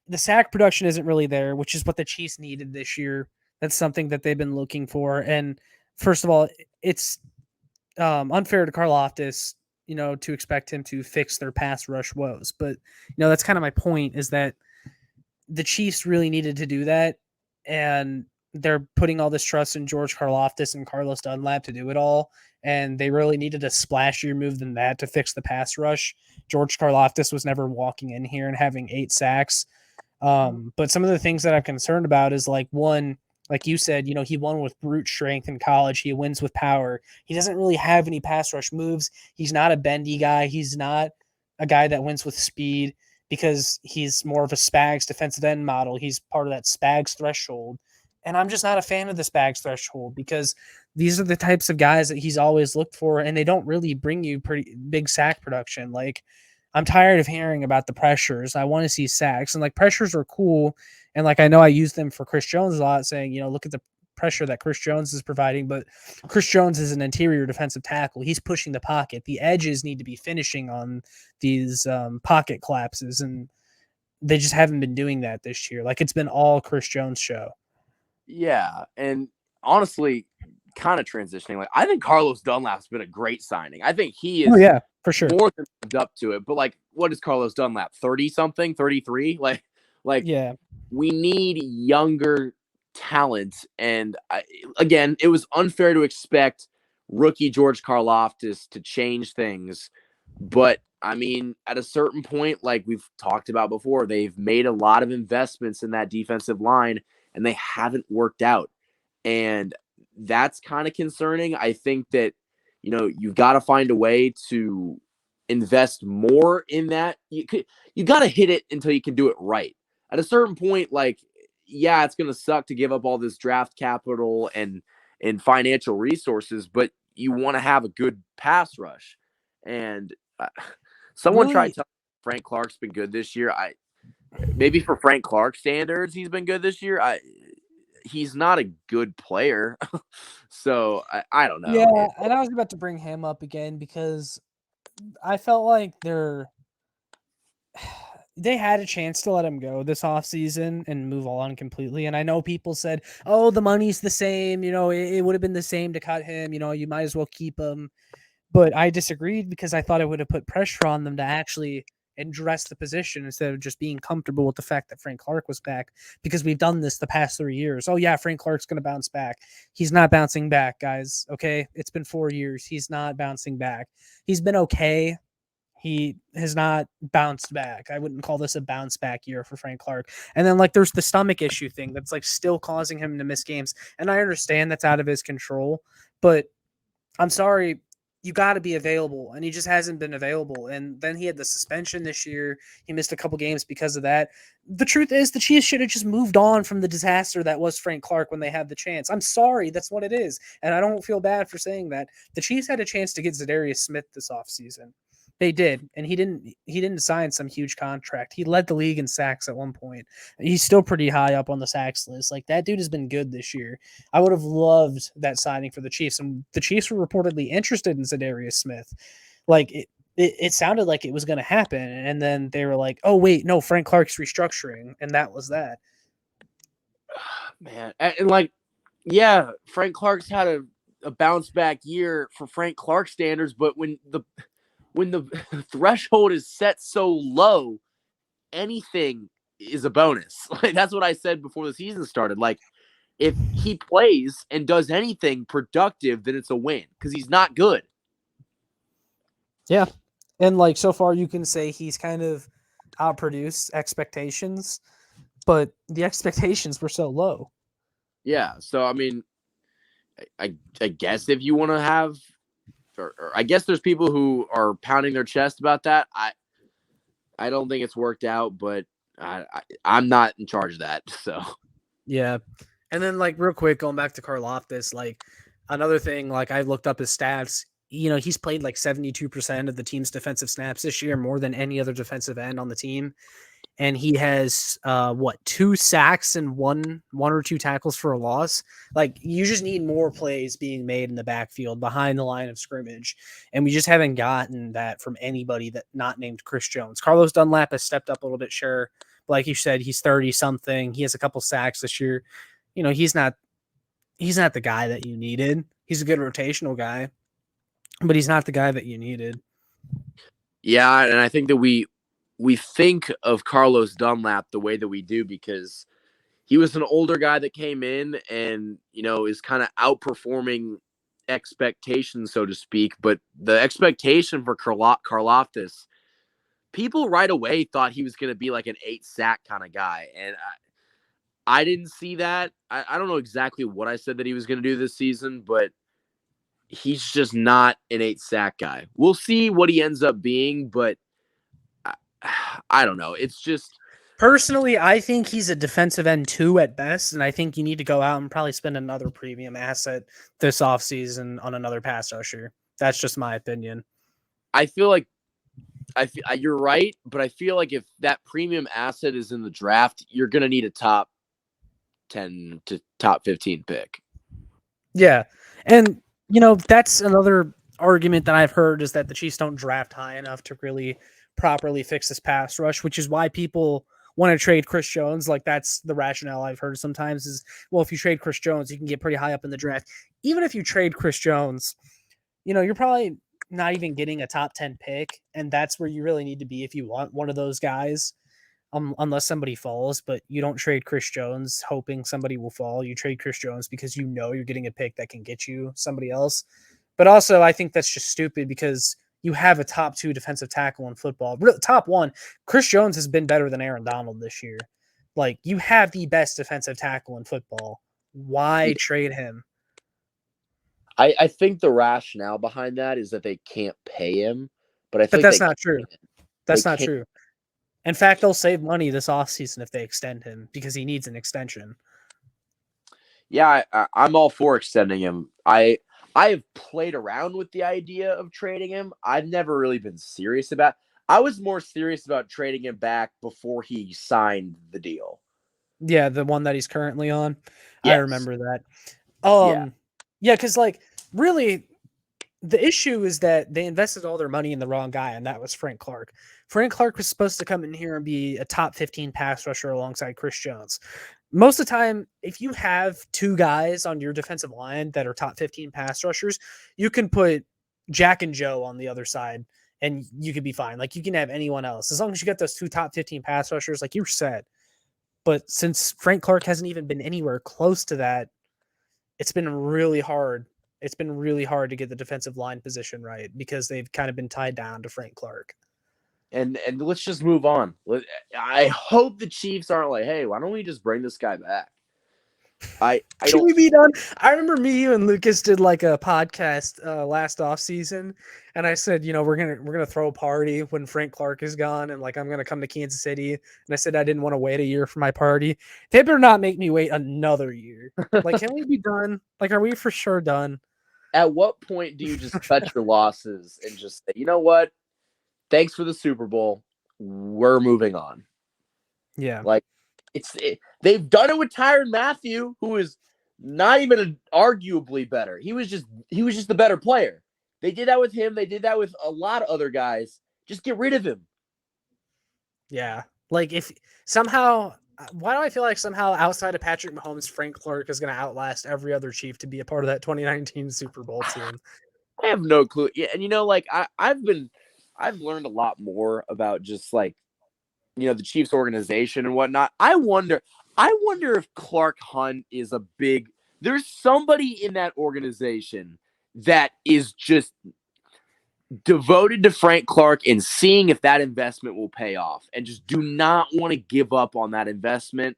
the sack production isn't really there, which is what the Chiefs needed this year. That's something that they've been looking for. And first of all, it's unfair to Karlaftis, to expect him to fix their pass rush woes. But, that's kind of my point, is that the Chiefs really needed to do that. And they're putting all this trust in George Karlaftis and Carlos Dunlap to do it all, and they really needed a splashier move than that to fix the pass rush. George Karlaftis was never walking in here and having 8 sacks. But some of the things that I'm concerned about is like one, like you said, he won with brute strength in college. He wins with power. He doesn't really have any pass rush moves. He's not a bendy guy. He's not a guy that wins with speed because he's more of a Spags defensive end model. He's part of that Spags threshold. And I'm just not a fan of the Spags threshold because these are the types of guys that he's always looked for, and they don't really bring you pretty big sack production. Like, I'm tired of hearing about the pressures. I want to see sacks, and like pressures are cool. And like, I know I use them for Chris Jones a lot, saying, look at the pressure that Chris Jones is providing, but Chris Jones is an interior defensive tackle. He's pushing the pocket. The edges need to be finishing on these pocket collapses, and they just haven't been doing that this year. Like, it's been all Chris Jones show. Yeah, and honestly, kind of transitioning, like I think Carlos Dunlap's been a great signing. I think he is for sure more than lived up to it. But like, what is Carlos Dunlap? 30-something, 33? Like yeah. We need younger talent. And again, it was unfair to expect rookie George Karlaftis to change things. But I mean, at a certain point, like we've talked about before, they've made a lot of investments in that defensive line, and they haven't worked out. And that's kind of concerning. I think that, you've got to find a way to invest more in that. You got to hit it until you can do it right. At a certain point, like, yeah, it's going to suck to give up all this draft capital and financial resources, but you want to have a good pass rush. And someone tried to tell me Frank Clark's been good this year. Maybe for Frank Clark standards, he's been good this year. He's not a good player. So I don't know. Yeah, and I was about to bring him up again because I felt like they had a chance to let him go this offseason and move on completely. And I know people said, oh, the money's the same. It would have been the same to cut him. You might as well keep him. But I disagreed because I thought it would have put pressure on them to actually address the position instead of just being comfortable with the fact that Frank Clark was back, because we've done this the past 3 years. Oh yeah, Frank Clark's going to bounce back. He's not bouncing back, guys. Okay. It's been 4 years. He's not bouncing back. He's been okay. He has not bounced back. I wouldn't call this a bounce back year for Frank Clark. And then like, there's the stomach issue thing that's like still causing him to miss games. And I understand that's out of his control, but I'm sorry, you got to be available, and he just hasn't been available. And then he had the suspension this year. He missed a couple games because of that. The truth is, the Chiefs should have just moved on from the disaster that was Frank Clark when they had the chance. I'm sorry, that's what it is, and I don't feel bad for saying that. The Chiefs had a chance to get Zadarius Smith this offseason. They did, and he didn't sign some huge contract. He led the league in sacks at one point. He's still pretty high up on the sacks list. Like, that dude has been good this year. I would have loved that signing for the Chiefs, and the Chiefs were reportedly interested in Zadarius Smith. Like, it sounded like it was going to happen, and then they were like, oh, wait, no, Frank Clark's restructuring, and that was that. Man, and like, yeah, Frank Clark's had a bounce back year for Frank Clark standards, but when the threshold is set so low, anything is a bonus. Like, that's what I said before the season started. Like, if he plays and does anything productive, then it's a win because he's not good. Yeah. And like, so far you can say he's kind of outproduced expectations, but the expectations were so low. Yeah. So, I mean, I guess if you want to have, or I guess there's people who are pounding their chest about that. I don't think it's worked out, but I'm not in charge of that. So yeah. And then like real quick, going back to Karlaftis, like another thing, like I looked up his stats. He's played like 72% of the team's defensive snaps this year, more than any other defensive end on the team. And he has 2 sacks and one or two tackles for a loss. Like, you just need more plays being made in the backfield behind the line of scrimmage. And we just haven't gotten that from anybody that not named Chris Jones. Carlos Dunlap has stepped up a little bit, sure. But like you said, he's 30 something. He has a couple sacks this year. He's not the guy that you needed. He's a good rotational guy, but he's not the guy that you needed. Yeah. And I think that we think of Carlos Dunlap the way that we do because he was an older guy that came in and, is kind of outperforming expectations, so to speak. But the expectation for Karlaftis, people right away thought he was going to be like an 8-sack kind of guy. And I didn't see that. I don't know exactly what I said that he was going to do this season, but he's just not an 8-sack guy. We'll see what he ends up being, but I don't know. It's just... Personally, I think he's a defensive end 2 at best, and I think you need to go out and probably spend another premium asset this offseason on another pass rusher. That's just my opinion. I feel like you're right, but I feel like if that premium asset is in the draft, you're going to need a top 10 to top 15 pick. Yeah, and, that's another argument that I've heard is that the Chiefs don't draft high enough to really properly fix this pass rush, which is why people want to trade Chris Jones. Like, that's the rationale I've heard sometimes is, well, if you trade Chris Jones, you can get pretty high up in the draft. Even if you trade Chris Jones, you're probably not even getting a top 10 pick. And that's where you really need to be if you want one of those guys, unless somebody falls. But you don't trade Chris Jones hoping somebody will fall. You trade Chris Jones because you're getting a pick that can get you somebody else. But also, I think that's just stupid because you have a top 2 defensive tackle in football. Top 1, Chris Jones has been better than Aaron Donald this year. Like, you have the best defensive tackle in football. Why trade him? I think the rationale behind that is that they can't pay him. But that's not true. That's not true. In fact, they'll save money this offseason if they extend him because he needs an extension. Yeah, I'm all for extending him. I have played around with the idea of trading him. I've never really been serious about it. I was more serious about trading him back before he signed the deal. Yeah, the one that he's currently on. Yes. I remember that. Yeah, because, really, the issue is that they invested all their money in the wrong guy, and that was Frank Clark. Frank Clark was supposed to come in here and be a top 15 pass rusher alongside Chris Jones. Most of the time, if you have 2 guys on your defensive line that are top 15 pass rushers, you can put Jack and Joe on the other side, and you can be fine. Like, you can have anyone else. As long as you get those 2 top 15 pass rushers, like, you're set. But since Frank Clark hasn't even been anywhere close to that, it's been really hard. It's been really hard to get the defensive line position right because they've kind of been tied down to Frank Clark. And let's just move on. I hope the Chiefs aren't like, hey, why don't we just bring this guy back? Can we be done? I remember me, you, and Lucas did like a podcast last off season, and I said, we're gonna throw a party when Frank Clark is gone, and like I'm gonna come to Kansas City. And I said I didn't want to wait a year for my party. They better not make me wait another year. Like, can we be done? Like, are we for sure done? At what point do you just cut your losses and just say, you know what? Thanks for the Super Bowl. We're moving on. Yeah. Like, they've done it with Tyrann Mathieu, who is not even arguably better. He was just the better player. They did that with him. They did that with a lot of other guys. Just get rid of him. Yeah. Like, if somehow, why do I feel like somehow outside of Patrick Mahomes, Frank Clark is going to outlast every other Chief to be a part of that 2019 Super Bowl team? I have no clue. Yeah, and I've learned a lot more about just like, the Chiefs organization and whatnot. I wonder if Clark Hunt is there's somebody in that organization that is just devoted to Frank Clark and seeing if that investment will pay off and just do not want to give up on that investment.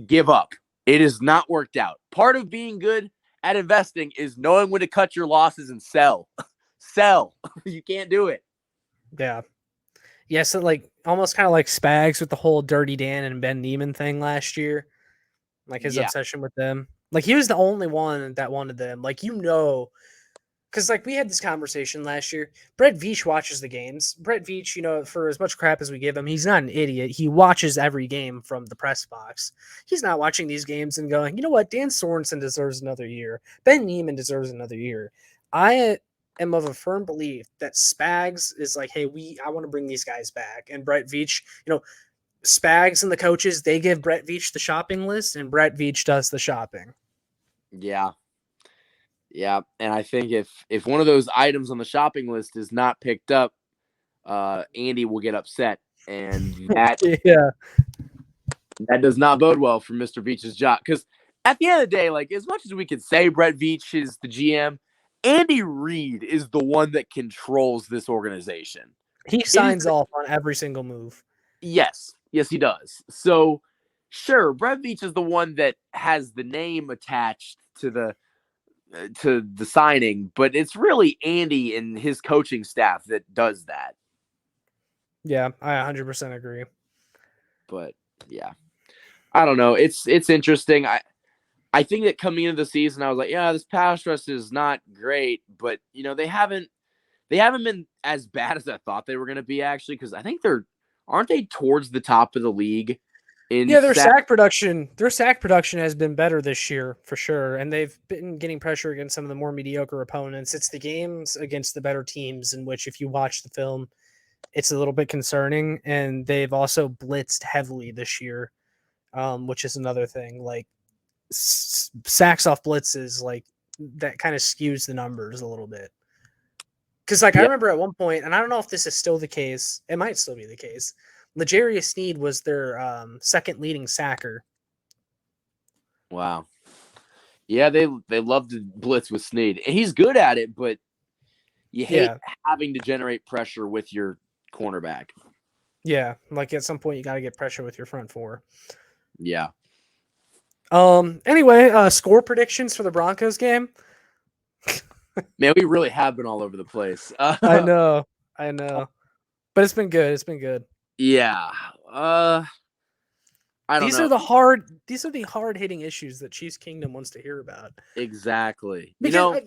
Give up. It has not worked out. Part of being good at investing is knowing when to cut your losses and sell. Sell. You can't do it. Yeah. Yeah, so like almost kind of like Spags with the whole Dirty Dan and Ben Neiman thing last year. Like his obsession with them. Like he was the only one that wanted them. Like, because like we had this conversation last year. Brett Veach watches the games. Brett Veach, for as much crap as we give him, he's not an idiot. He watches every game from the press box. He's not watching these games and going, you know what, Dan Sorensen deserves another year. Ben Neiman deserves another year. I am of a firm belief that Spags is like, hey, I want to bring these guys back. And Brett Veach, Spags and the coaches, they give Brett Veach the shopping list, and Brett Veach does the shopping. Yeah. Yeah, and I think if one of those items on the shopping list is not picked up, Andy will get upset, and that That does not bode well for Mr. Veach's job. Because at the end of the day, like as much as we could say Brett Veach is the GM, Andy Reid is the one that controls this organization. He signs off on every single move. Yes, he does. So, sure, Brett Veach is the one that has the name attached to the signing, but it's really Andy and his coaching staff that does that. Yeah, I 100% agree. But yeah, I don't know. It's interesting. I think that coming into the season, I was like, yeah, this pass rush is not great, but they haven't been as bad as I thought they were going to be actually, because I think aren't they towards the top of the league? Their sack production has been better this year for sure, and they've been getting pressure against some of the more mediocre opponents. It's the games against the better teams in which, if you watch the film, it's a little bit concerning, and they've also blitzed heavily this year, which is another thing. Like sacks off blitzes, like that kind of skews the numbers a little bit. Because I remember at one point, and I don't know if this is still the case, it might still be the case, L'Jarius Sneed was their second leading sacker. Wow. Yeah, they love to blitz with Sneed. He's good at it, but you hate having to generate pressure with your cornerback. Yeah, like at some point you got to get pressure with your front four. Yeah. Anyway, score predictions for the Broncos game. Man, we really have been all over the place. I know. But it's been good. Yeah. I don't know. These are the hard hitting issues that Chiefs Kingdom wants to hear about. Exactly. Because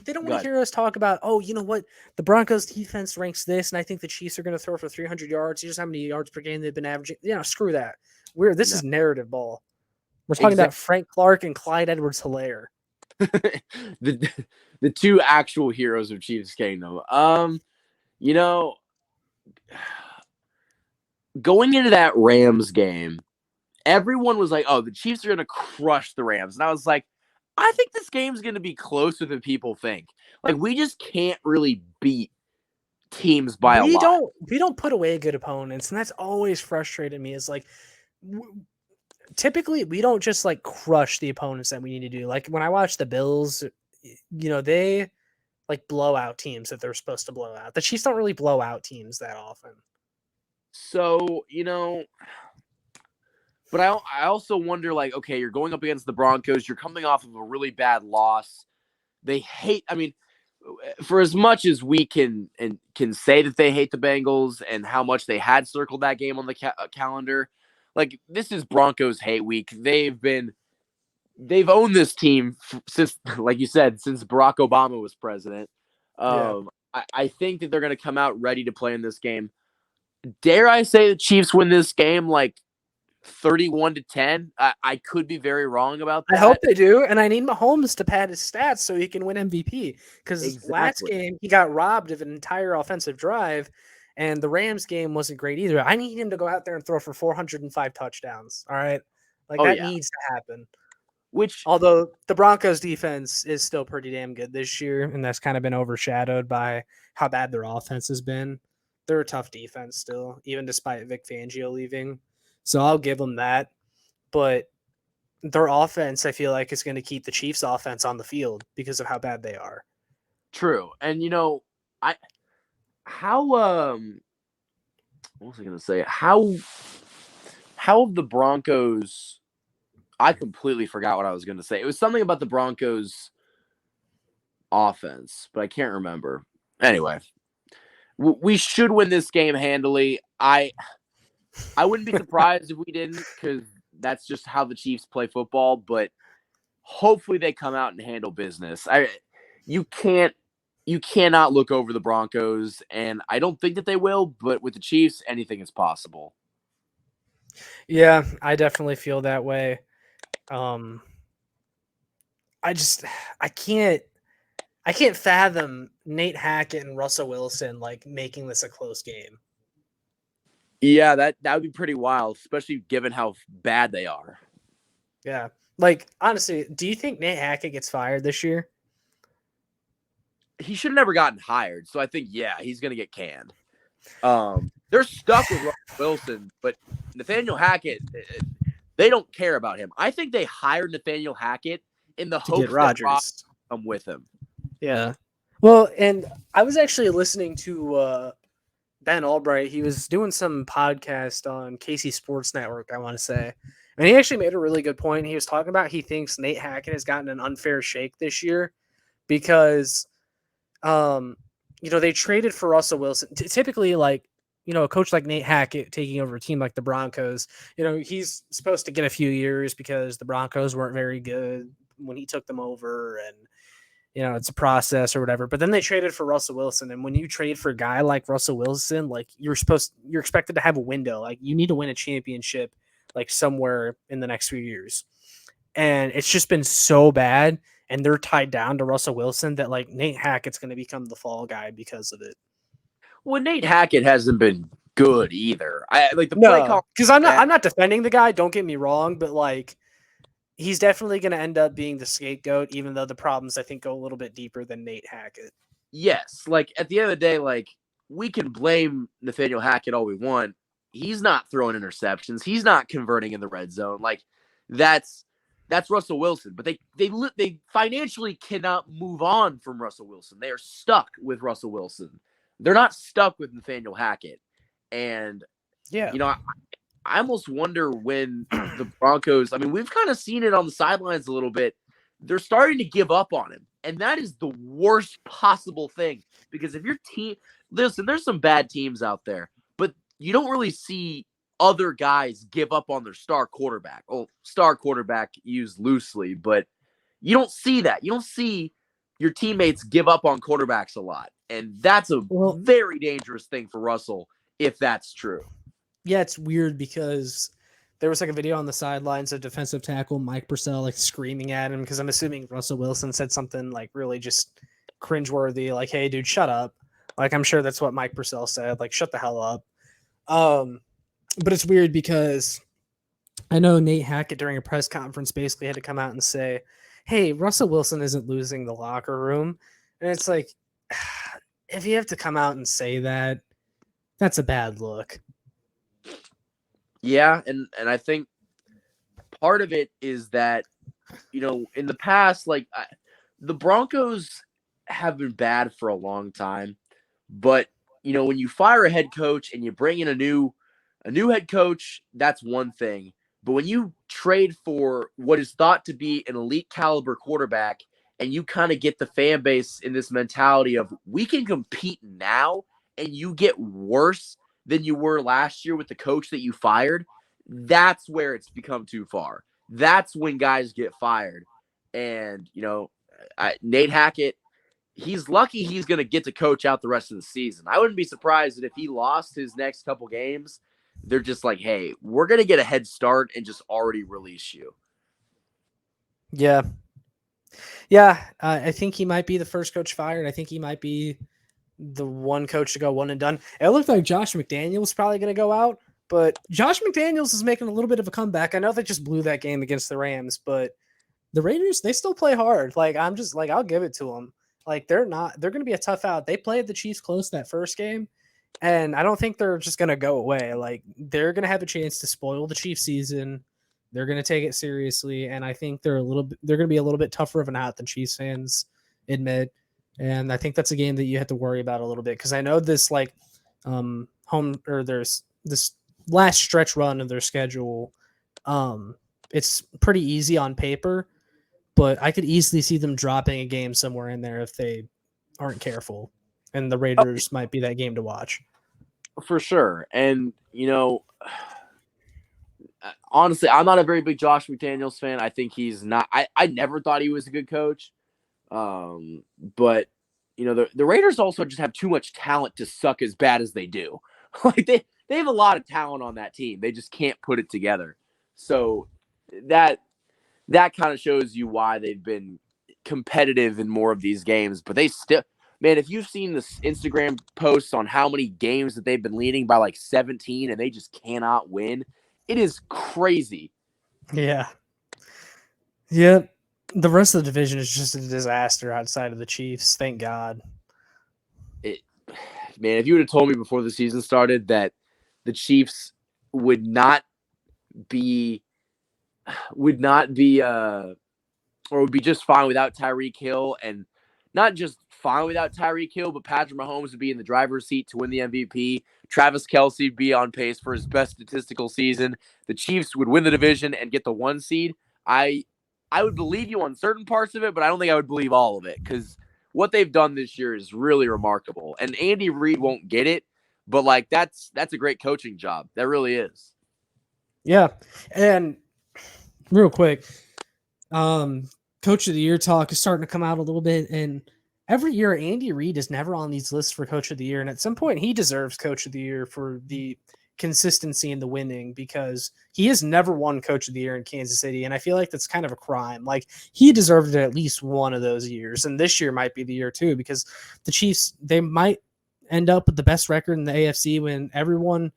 they don't want to hear us talk about, you know what? The Broncos defense ranks this, and I think the Chiefs are going to throw for 300 yards. Here's how many yards per game they've been averaging. Screw that. This is narrative ball. We're talking about Frank Clark and Clyde Edwards-Helaire. the two actual heroes of Chiefs Kingdom. Going into that Rams game, everyone was like, oh, the Chiefs are going to crush the Rams. And I was like, I think this game's going to be closer than people think. Like, we just can't really beat teams by a lot. We don't put away good opponents, and that's always frustrated me. Is like, typically we don't just like crush the opponents that we need to do. Like when I watch the Bills, they like blow out teams that they're supposed to blow out. The Chiefs don't really blow out teams that often. So, but I also wonder, like, okay, you're going up against the Broncos. You're coming off of a really bad loss. For as much as we can say that they hate the Bengals and how much they had circled that game on the calendar, like, this is Broncos hate week. They've owned this team since, like you said, since Barack Obama was president. I think that they're going to come out ready to play in this game. Dare I say the Chiefs win this game like 31-10? I could be very wrong about that. I hope they do, and I need Mahomes to pad his stats so he can win MVP. Because last game he got robbed of an entire offensive drive, and the Rams game wasn't great either. I need him to go out there and throw for 405 touchdowns. All right, needs to happen. Although the Broncos defense is still pretty damn good this year, and that's kind of been overshadowed by how bad their offense has been. They're a tough defense still, even despite Vic Fangio leaving. So I'll give them that. But their offense, I feel like, is going to keep the Chiefs' offense on the field because of how bad they are. True. And, what was I going to say? How have the Broncos... I completely forgot what I was going to say. It was something about the Broncos offense, but I can't remember. Anyway, we should win this game handily. I wouldn't be surprised if we didn't, because that's just how the Chiefs play football, but hopefully they come out and handle business. You cannot look over the Broncos, and I don't think that they will, but with the Chiefs, anything is possible. Yeah, I definitely feel that way. I can't fathom Nate Hackett and Russell Wilson like making this a close game. Yeah, that would be pretty wild, especially given how bad they are. Yeah. Like, honestly, do you think Nate Hackett gets fired this year? He should have never gotten hired, so I think, yeah, he's going to get canned. They're stuck with Russell Wilson, but Nathaniel Hackett, They don't care about him. I think they hired Nathaniel Hackett in the To get hopes that Rodgers Rodgers. come with him. Yeah. Well, and I was actually listening to Ben Albright. He was doing some podcast on Casey Sports Network, I want to say. And he actually made a really good point. He was talking about he thinks Nate Hackett has gotten an unfair shake this year because, they traded for Russell Wilson. Typically, like, a coach like Nate Hackett taking over a team like the Broncos, he's supposed to get a few years because the Broncos weren't very good when he took them over, and it's a process or whatever. But then they traded for Russell Wilson, and when you trade for a guy like Russell Wilson, like you're expected to have a window. Like you need to win a championship, like somewhere in the next few years. And it's just been so bad, and they're tied down to Russell Wilson that like Nate Hackett's going to become the fall guy because of it. Well, Nate Hackett hasn't been good either. I like the play call because I'm not defending the guy. Don't get me wrong, but like he's definitely going to end up being the scapegoat, even though the problems I think go a little bit deeper than Nate Hackett. Yes, like at the end of the day, like we can blame Nathaniel Hackett all we want. He's not throwing interceptions. He's not converting in the red zone. Like that's Russell Wilson. But they financially cannot move on from Russell Wilson. They are stuck with Russell Wilson. They're not stuck with Nathaniel Hackett. And yeah, I almost wonder when the Broncos, I mean, we've kind of seen it on the sidelines a little bit. They're starting to give up on him. And that is the worst possible thing. Because if your team, listen, there's some bad teams out there, but you don't really see other guys give up on their star quarterback. Oh, star quarterback used loosely, but you don't see that. You don't see your teammates give up on quarterbacks a lot. And that's a very dangerous thing for Russell if that's true. Yeah, it's weird because there was like a video on the sidelines of defensive tackle Mike Purcell like screaming at him because I'm assuming Russell Wilson said something like really just cringeworthy, like, "Hey, dude, shut up." Like, I'm sure that's what Mike Purcell said, like, "Shut the hell up." But it's weird because I know Nate Hackett during a press conference basically had to come out and say, "Hey, Russell Wilson isn't losing the locker room," and it's like, if you have to come out and say that, that's a bad look. Yeah, and I think part of it is that, in the past, like the Broncos have been bad for a long time, but when you fire a head coach and you bring in a new head coach, that's one thing. But when you trade for what is thought to be an elite caliber quarterback and you kind of get the fan base in this mentality of we can compete now and you get worse than you were last year with the coach that you fired, that's where it's become too far. That's when guys get fired. And, Nate Hackett, he's lucky he's going to get to coach out the rest of the season. I wouldn't be surprised that if he lost his next couple games, they're just like, hey, we're going to get a head start and just already release you. Yeah. Yeah, I think he might be the first coach fired. I think he might be the one coach to go one and done. It looked like Josh McDaniels probably going to go out, but Josh McDaniels is making a little bit of a comeback. I know they just blew that game against the Rams, but the Raiders, they still play hard. Like, I'm just like, I'll give it to them. Like, they're going to be a tough out. They played the Chiefs close that first game, and I don't think they're just going to go away. Like, they're going to have a chance to spoil the Chiefs season. They're going to take it seriously, and I think they're going to be a little bit tougher of an out than Chiefs fans admit. And I think that's a game that you have to worry about a little bit because I know this there's this last stretch run of their schedule. It's pretty easy on paper, but I could easily see them dropping a game somewhere in there if they aren't careful. And the Raiders might be that game to watch. For sure. And, honestly, I'm not a very big Josh McDaniels fan. I think he's not. I never thought he was a good coach. But the Raiders also just have too much talent to suck as bad as they do. Like they have a lot of talent on that team. They just can't put it together. So that kind of shows you why they've been competitive in more of these games. But they still, man, if you've seen the Instagram posts on how many games that they've been leading by like 17 and they just cannot win, it is crazy. Yeah. Yeah. The rest of the division is just a disaster outside of the Chiefs. Thank God. Man, if you would have told me before the season started that the Chiefs would not be would not be or would be just fine without Tyreek Hill, and not just fine without Tyreek Hill, but Patrick Mahomes would be in the driver's seat to win the MVP. Travis Kelce would be on pace for his best statistical season. The Chiefs would win the division and get the 1 seed. I would believe you on certain parts of it, but I don't think I would believe all of it, because what they've done this year is really remarkable. And Andy Reid won't get it, but like that's a great coaching job. That really is. Yeah. And real quick, Coach of the Year talk is starting to come out a little bit, and every year Andy Reid is never on these lists for Coach of the Year, and at some point he deserves Coach of the Year for the consistency in the winning, because he has never won Coach of the Year in Kansas City, and I feel like that's kind of a crime. Like, he deserved it at least one of those years, and this year might be the year too, because the Chiefs, they might end up with the best record in the AFC when everyone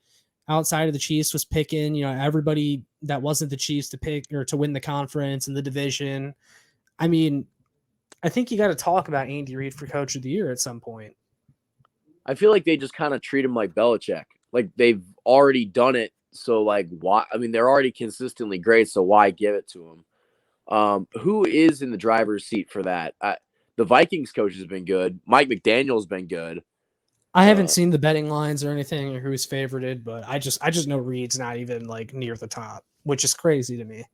outside of the Chiefs was picking, everybody that wasn't the Chiefs to pick or to win the conference and the division. I mean, I think you got to talk about Andy Reid for Coach of the Year at some point. I feel like they just kind of treat him like Belichick. Like, they've already done it. So, like, why? I mean, they're already consistently great. So why give it to them? Who is in the driver's seat for that? The Vikings coach has been good. Mike McDaniel's been good. I haven't seen the betting lines or anything or who's favorited, but I just know Reed's not even like near the top, which is crazy to me.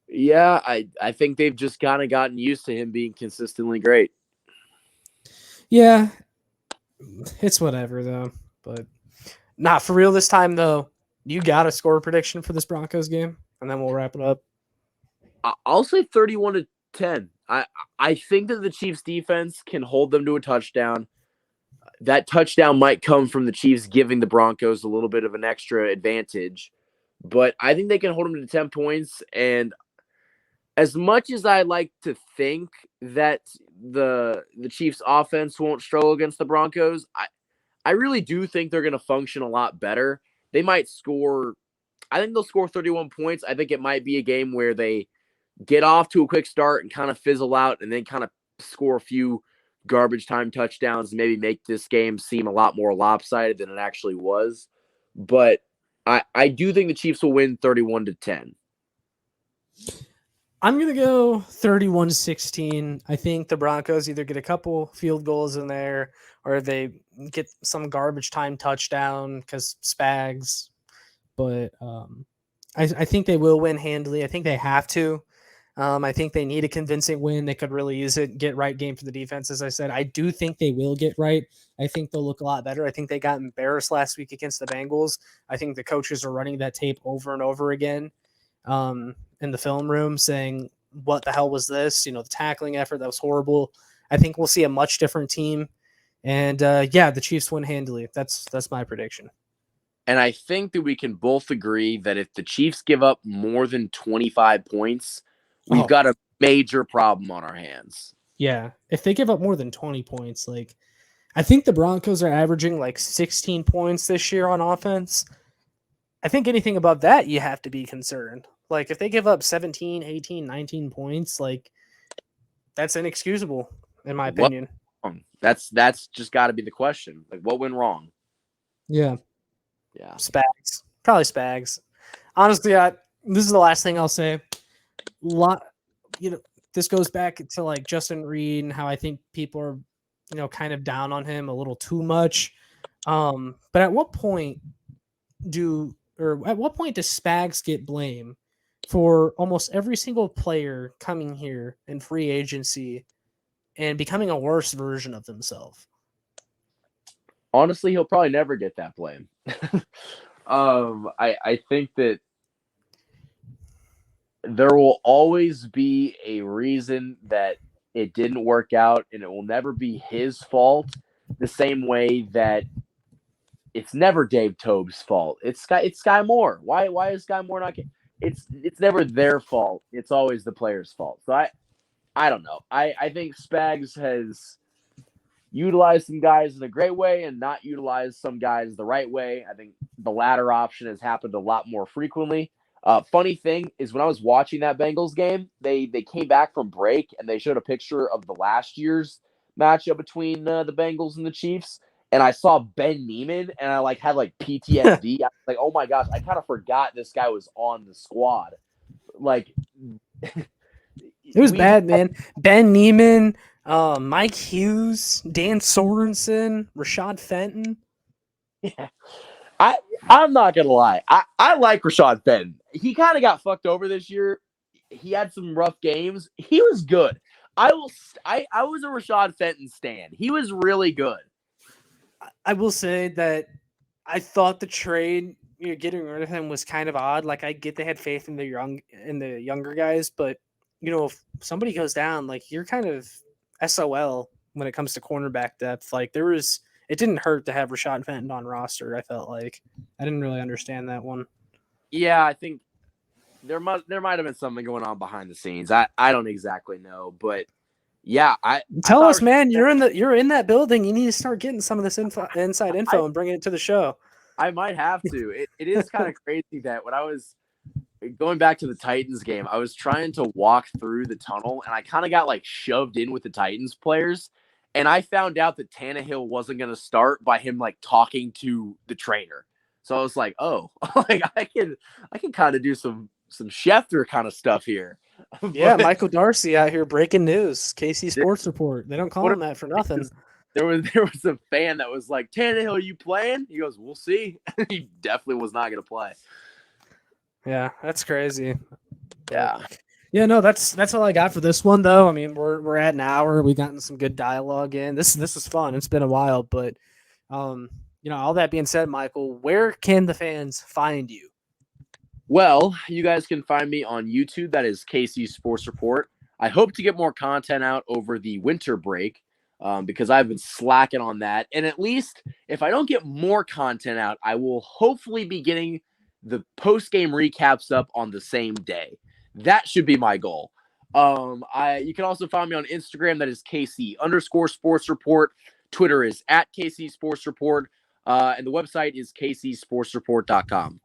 Yeah, I think they've just kind of gotten used to him being consistently great. Yeah, it's whatever though. But not for real this time though. You got a score prediction for this Broncos game, and then we'll wrap it up. I'll say 31-10. I think that the Chiefs defense can hold them to a touchdown. That touchdown might come from the Chiefs giving the Broncos a little bit of an extra advantage, but I think they can hold them to 10 points. And as much as I like to think that the Chiefs offense won't struggle against the Broncos, I really do think they're going to function a lot better. They might score, I think they'll score 31 points. I think it might be a game where they get off to a quick start and kind of fizzle out and then kind of score a few garbage time touchdowns and maybe make this game seem a lot more lopsided than it actually was. But I do think the Chiefs will win 31-10. I'm going to go 31-16. I think the Broncos either get a couple field goals in there or they get some garbage time touchdown because Spags. But I think they will win handily. I think they have to. I think they need a convincing win. They could really use it. Get right game for the defense, as I said. I do think they will get right. I think they'll look a lot better. I think they got embarrassed last week against the Bengals. I think the coaches are running that tape over and over again in the film room saying, what the hell was this? The tackling effort, that was horrible. I think we'll see a much different team. And, the Chiefs win handily. That's my prediction. And I think that we can both agree that if the Chiefs give up more than 25 points, we've got a major problem on our hands. Yeah. If they give up more than 20 points, I think the Broncos are averaging 16 points this year on offense. I think anything above that, you have to be concerned. If they give up 17, 18, 19 points, that's inexcusable, in my opinion. That's just got to be the question. What went wrong? Yeah. Yeah. Spags. Probably Spags. Honestly, this is the last thing I'll say. This goes back to Justin Reed and how I think people are, kind of down on him a little too much. But at what point does Spags get blame for almost every single player coming here in free agency and becoming a worse version of themselves? Honestly, he'll probably never get that blame. I think that there will always be a reason that it didn't work out, and it will never be his fault. The same way that it's never Dave Tobe's fault. It's Sky Moore. Why is Sky Moore not getting? It's never their fault. It's always the player's fault. So I don't know. I think Spags has utilized some guys in a great way and not utilized some guys the right way. I think the latter option has happened a lot more frequently. Funny thing is, when I was watching that Bengals game, they came back from break and they showed a picture of the last year's matchup between the Bengals and the Chiefs. And I saw Ben Neiman and I had PTSD. I was like, oh my gosh, I kind of forgot this guy was on the squad. like It was bad, man. Ben Neiman, Mike Hughes, Dan Sorensen, Rashad Fenton. Yeah. I'm not gonna lie. I like Rashad Fenton. He kind of got fucked over this year. He had some rough games. He was good. I was a Rashad Fenton stan. He was really good. I will say that I thought the trade, getting rid of him was kind of odd. Like, I get they had faith in the younger guys, but if somebody goes down, like, you're kind of SOL when it comes to cornerback depth. Like, it didn't hurt to have Rashad Fenton on roster. I felt like I didn't really understand that one. Yeah, I think there might have been something going on behind the scenes. I don't exactly know, but yeah, Tell us, man. You're in that building. You need to start getting some of this inside info and bringing it to the show. I might have to. It is kind of crazy that when I was going back to the Titans game, I was trying to walk through the tunnel and I kind of got like shoved in with the Titans players. And I found out that Tannehill wasn't going to start by him like talking to the trainer. So I was like, oh, like I can kind of do some Schefter kind of stuff here. Yeah, Michael Darcy out here breaking news. KC Sports Report. They don't call him that for nothing. There was a fan that was like, Tannehill, you playing? He goes, we'll see. He definitely was not going to play. Yeah, that's crazy. Yeah. Yeah, no, that's all I got for this one, though. I mean, we're at an hour. We've gotten some good dialogue in. This is fun. It's been a while, but all that being said, Michael, where can the fans find you? Well, you guys can find me on YouTube. That is KC Sports Report. I hope to get more content out over the winter break because I've been slacking on that. And at least if I don't get more content out, I will hopefully be getting the post-game recaps up on the same day. That should be my goal. You can also find me on Instagram. That is KC_Sports Report. Twitter is @KC Sports Report. And the website is kcsportsreport.com.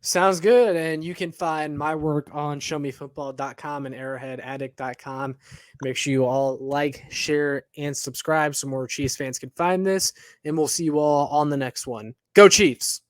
Sounds good. And you can find my work on showmefootball.com and arrowheadaddict.com. Make sure you all like, share, and subscribe so more Chiefs fans can find this. And we'll see you all on the next one. Go Chiefs!